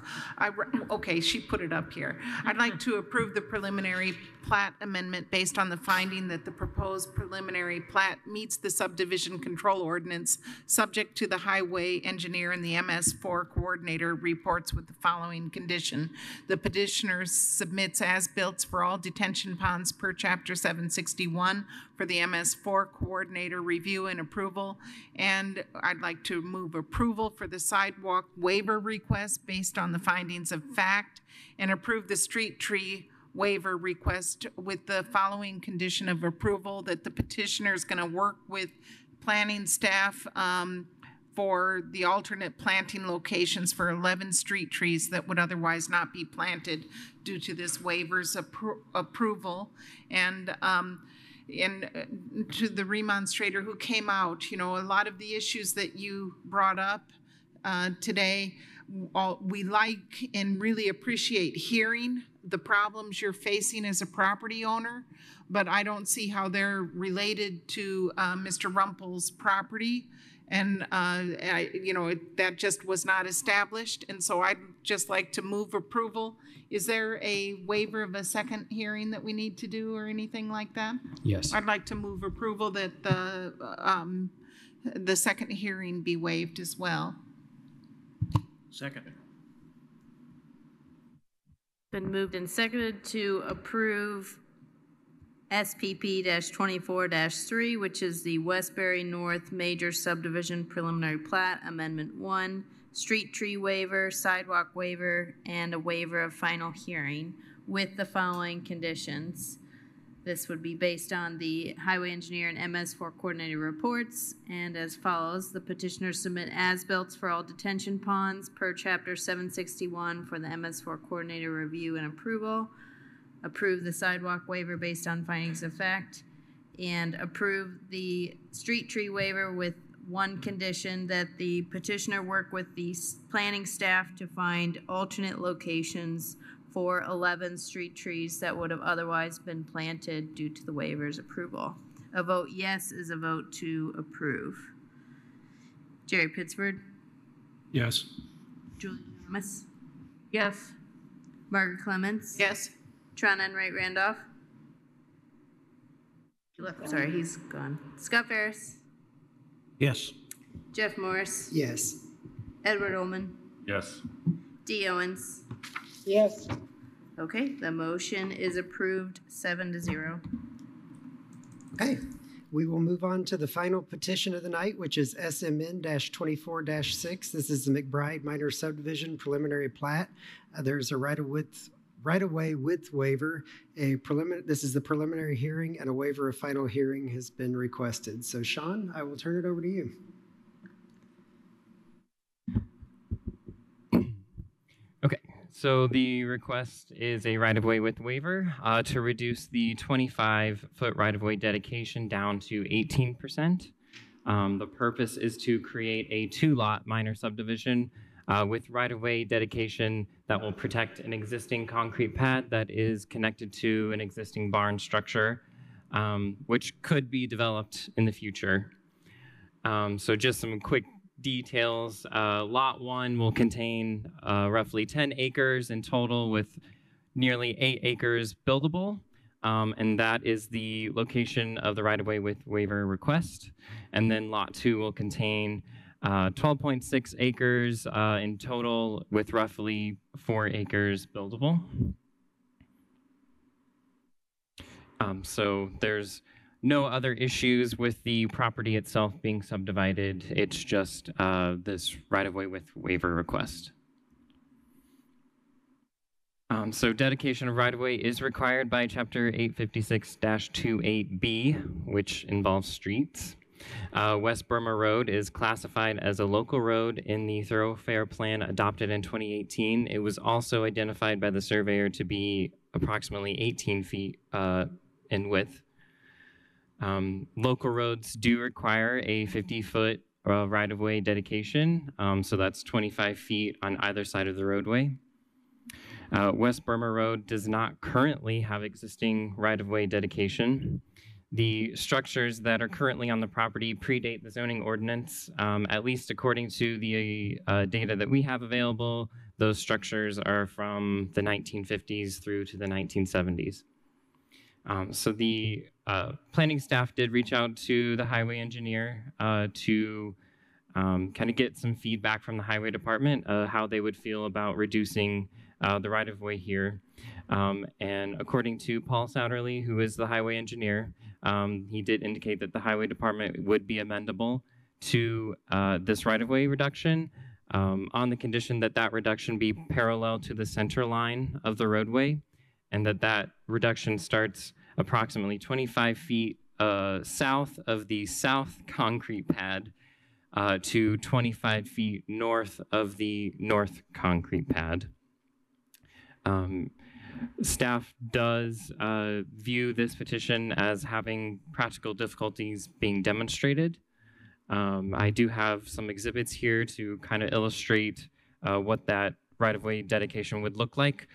Okay, she put it up here. I'd like to approve the preliminary plat amendment based on the finding that the proposed preliminary plat meets the subdivision control ordinance, subject to the highway engineer and the MS4 coordinator reports with the following condition. The petitioner submits as-built for all detention ponds per Chapter 761 for the MS4 coordinator review and approval. And I'd like to move approval for the sidewalk waiver request based on the findings of fact, and approve the street tree waiver request with the following condition of approval, that the petitioner is going to work with planning staff for the alternate planting locations for 11 street trees that would otherwise not be planted due to this waiver's approval. And to the remonstrator who came out, you know, a lot of the issues that you brought up today, we like and really appreciate hearing the problems you're facing as a property owner, but I don't see how they're related to Mr. Rumpel's property. And, that just was not established. And so I'd just like to move approval. Is there a waiver of a second hearing that we need to do or anything like that? Yes. I'd like to move approval that the second hearing be waived as well. Second. Been moved and seconded to approve SPP-24-3, which is the Westbury North Major Subdivision Preliminary Plat, Amendment 1, street tree waiver, sidewalk waiver, and a waiver of final hearing with the following conditions. This would be based on the highway engineer and MS4 coordinated reports, and as follows: the petitioner submit as-built for all detention ponds per Chapter 761 for the MS4 coordinated review and approval. Approve the sidewalk waiver based on findings of fact, and approve the street tree waiver with one condition, that the petitioner work with the planning staff to find alternate locations for 11 street trees that would have otherwise been planted due to the waiver's approval. A vote yes is a vote to approve. Jerry Pittsford? Yes. Julie Thomas? Yes. Margaret Clements? Yes. Tron Enright Randolph? Sorry, he's gone. Scott Ferris? Yes. Jeff Morris? Yes. Edward Ullman? Yes. Dee Owens? Yes. Okay, the motion is approved 7-0. Okay, we will move on to the final petition of the night, which is SMN-24-6. This is the McBride Minor Subdivision Preliminary Plat. There's a right-of-way width waiver. This is the preliminary hearing, and a waiver of final hearing has been requested. So Sean, I will turn it over to you. Okay, so the request is a right-of-way width waiver to reduce the 25-foot right-of-way dedication down to 18%. The purpose is to create a two-lot minor subdivision with right-of-way dedication that will protect an existing concrete pad that is connected to an existing barn structure, which could be developed in the future. So just some quick details. Lot 1 will contain roughly 10 acres in total, with nearly 8 acres buildable, and that is the location of the right-of-way with waiver request. And then Lot 2 will contain 12.6 acres in total, with roughly 4 acres buildable. So there's no other issues with the property itself being subdivided. It's just this right-of-way with waiver request. So dedication of right-of-way is required by Chapter 856-28B, which involves streets. West Burma Road is classified as a local road in the thoroughfare plan adopted in 2018. It was also identified by the surveyor to be approximately 18 feet in width. Local roads do require a 50-foot right-of-way dedication, so that's 25 feet on either side of the roadway. West Burma Road does not currently have existing right-of-way dedication. The structures that are currently on the property predate the zoning ordinance. At least according to the data that we have available, those structures are from the 1950s through to the 1970s. So the planning staff did reach out to the highway engineer to kind of get some feedback from the highway department, how they would feel about reducing the right-of-way here. And according to Paul Souderly, who is the highway engineer, he did indicate that the highway department would be amendable to this right-of-way reduction on the condition that that reduction be parallel to the center line of the roadway, and that that reduction starts approximately 25 feet south of the south concrete pad to 25 feet north of the north concrete pad. Staff does view this petition as having practical difficulties being demonstrated. I do have some exhibits here to kind of illustrate what that right-of-way dedication would look like.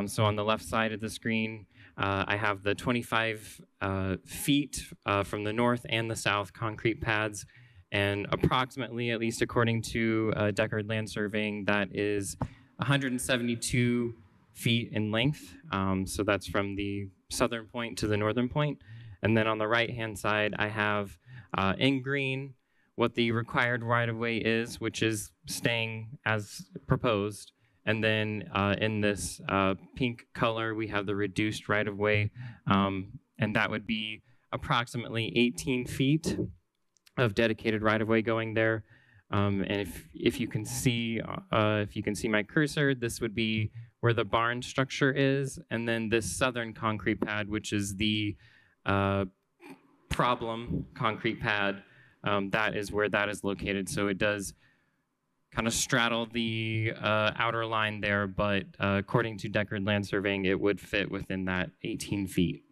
So on the left side of the screen, I have the 25 feet from the north and the south concrete pads, and approximately, at least according to Deckard Land Surveying, that is 172 feet in length. So that's from the southern point to the northern point. And then on the right-hand side, I have in green what the required right-of-way is, which is staying as proposed. And then in this pink color, we have the reduced right-of-way, and that would be approximately 18 feet of dedicated right-of-way going there. And if you can see my cursor, this would be where the barn structure is, and then this southern concrete pad, which is the problem concrete pad, that is where that is located. So it does kind of straddle the outer line there, but according to Deckard Land Surveying, it would fit within that 18 feet.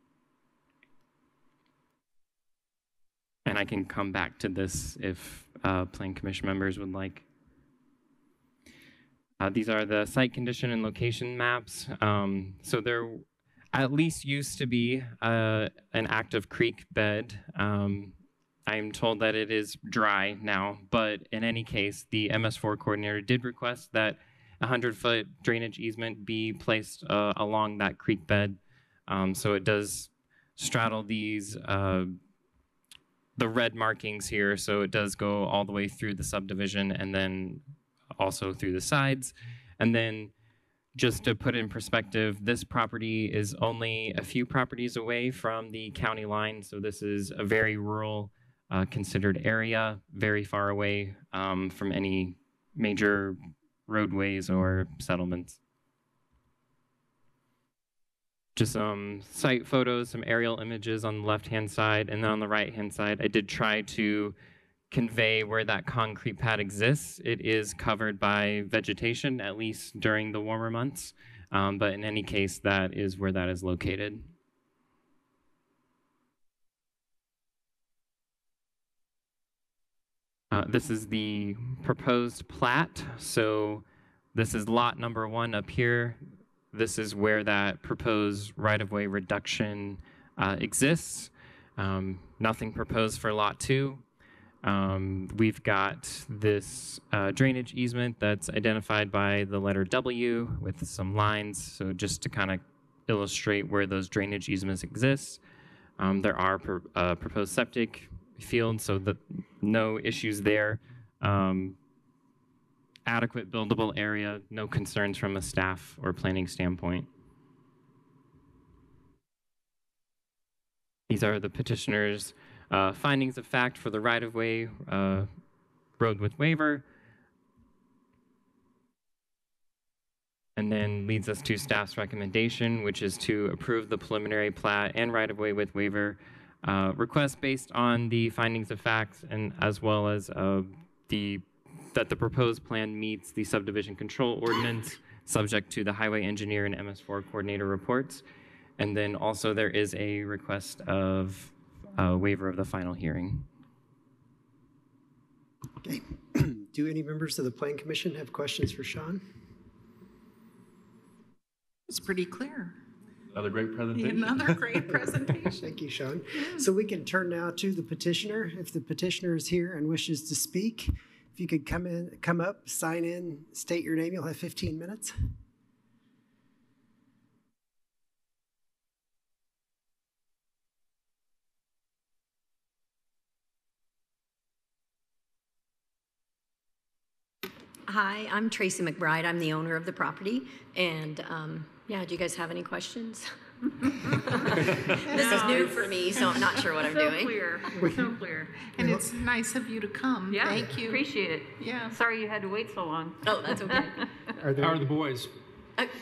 And I can come back to this if Plan Commission members would like. These are the site condition and location maps. So there at least used to be an active creek bed. I'm told that it is dry now, but in any case, the MS4 coordinator did request that a 100-foot drainage easement be placed along that creek bed. So it does straddle these, the red markings here, so it does go all the way through the subdivision and then also through the sides. And then just to put it in perspective, this property is only a few properties away from the county line, so this is a very rural considered area, very far away from any major roadways or settlements. Just some site photos, some aerial images on the left-hand side, and then on the right-hand side, I did try to convey where that concrete pad exists. It is covered by vegetation, at least during the warmer months, but in any case, that is where that is located. This is the proposed plat. So this is lot number 1 up here. This is where that proposed right-of-way reduction exists. Nothing proposed for lot 2. We've got this drainage easement that's identified by the letter W with some lines. So just to kind of illustrate where those drainage easements exist. There are proposed septic fields, so no issues there. Adequate buildable area, no concerns from a staff or planning standpoint. These are the petitioner's findings of fact for the right-of-way road with waiver. And then leads us to staff's recommendation, which is to approve the preliminary plat and right-of-way with waiver request based on the findings of facts, and as well as that the proposed plan meets the subdivision control ordinance, subject to the highway engineer and MS4 coordinator reports. And then also there is a request of waiver of the final hearing. Okay. Do any members of the Plan Commission have questions for Sean? It's pretty clear. Another great presentation. Another great presentation. Thank you, Sean. So we can turn now to the petitioner. If the petitioner is here and wishes to speak, if you could come up, sign in, state your name, you'll have 15 minutes. Hi, I'm Tracy McBride. I'm the owner of the property. And yeah, do you guys have any questions? This is new for me, so I'm not sure what I'm doing. So clear. And it's nice of you to come. Yeah, Thank you. Appreciate it. Yeah. Sorry you had to wait so long. Oh, that's okay. How are the boys?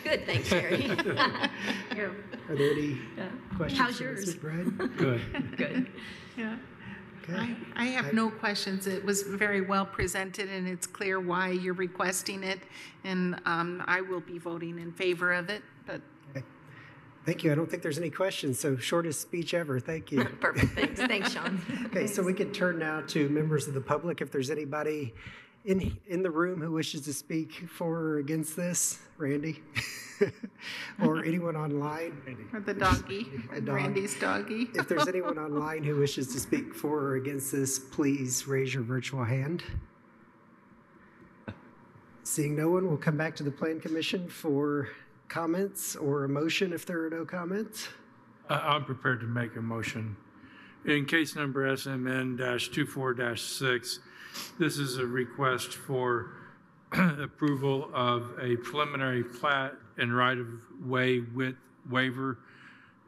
Good, thanks, Sherry. Yeah. Are there any questions? How's for yours? Mrs. McBride? Good. Good. Yeah. I have no questions. It was very well presented, and it's clear why you're requesting it, and I will be voting in favor of it. But Thank you. I don't think there's any questions, so shortest speech ever. Thank you. Perfect. Thanks, Sean. Okay, so we can turn now to members of the public. If there's anybody in the room who wishes to speak for or against this, Randy, or anyone online. Or the doggy, Randy's doggy. If there's anyone online who wishes to speak for or against this, please raise your virtual hand. Seeing no one, we'll come back to the Plan Commission for comments or a motion if there are no comments. I'm prepared to make a motion. In case number SMN-24-6, this is a request for approval of a preliminary plat and right-of-way width waiver.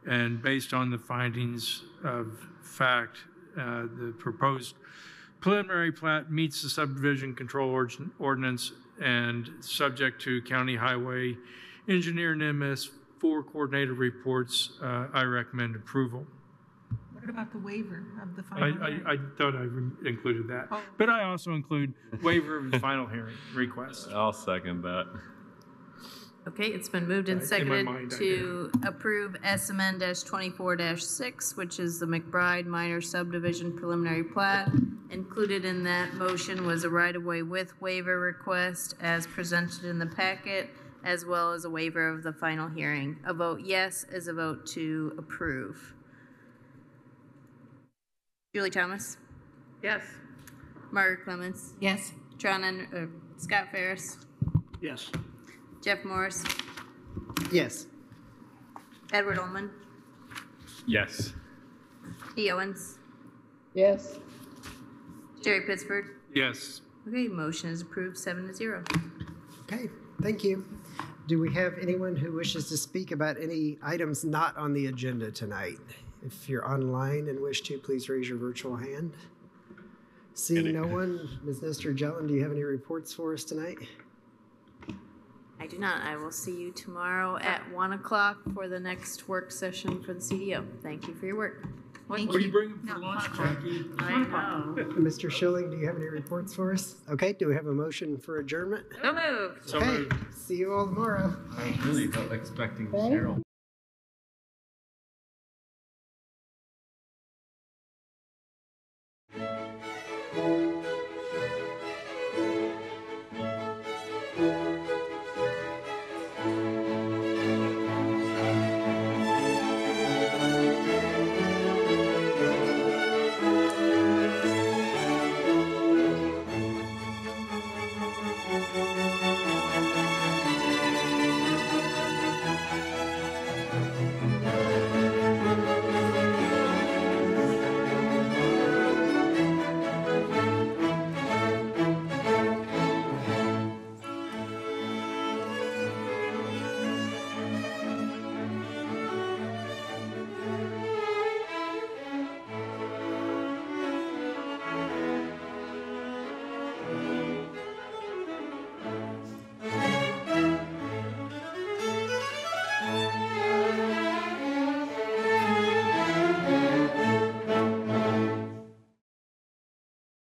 And based on the findings of fact, the proposed preliminary plat meets the subdivision control ordinance and subject to county highway engineer and MS4 coordinated reports, I recommend approval. What about the waiver of the final hearing? I thought I included that, but I also include waiver of the final hearing request. I'll second that. Okay, it's been moved and In my seconded mind, I to approve SMN-24-6, which is the McBride Minor Subdivision Preliminary Plat. Included in that motion was a right-of-way width waiver request as presented in the packet, as well as a waiver of the final hearing. A vote yes is a vote to approve. Julie Thomas? Yes. Margaret Clemens? Yes. Scott Ferris? Yes. Jeff Morris? Yes. Edward Ullman? Yes. E. Owens? Yes. Jerry Pittsford? Yes. Okay, motion is approved 7-0. Okay, thank you. Do we have anyone who wishes to speak about any items not on the agenda tonight? If you're online and wish to, please raise your virtual hand. Seeing no one, Ms. Nestor Jellin, do you have any reports for us tonight? I do not. I will see you tomorrow at 1 o'clock for the next work session for the CDO. Thank you for your work. What are you bringing for lunch, Jackie? I know. Mr. Schilling, do you have any reports for us? Okay, do we have a motion for adjournment? So moved. Okay, see you all tomorrow. I was really expecting Okay. Cheryl.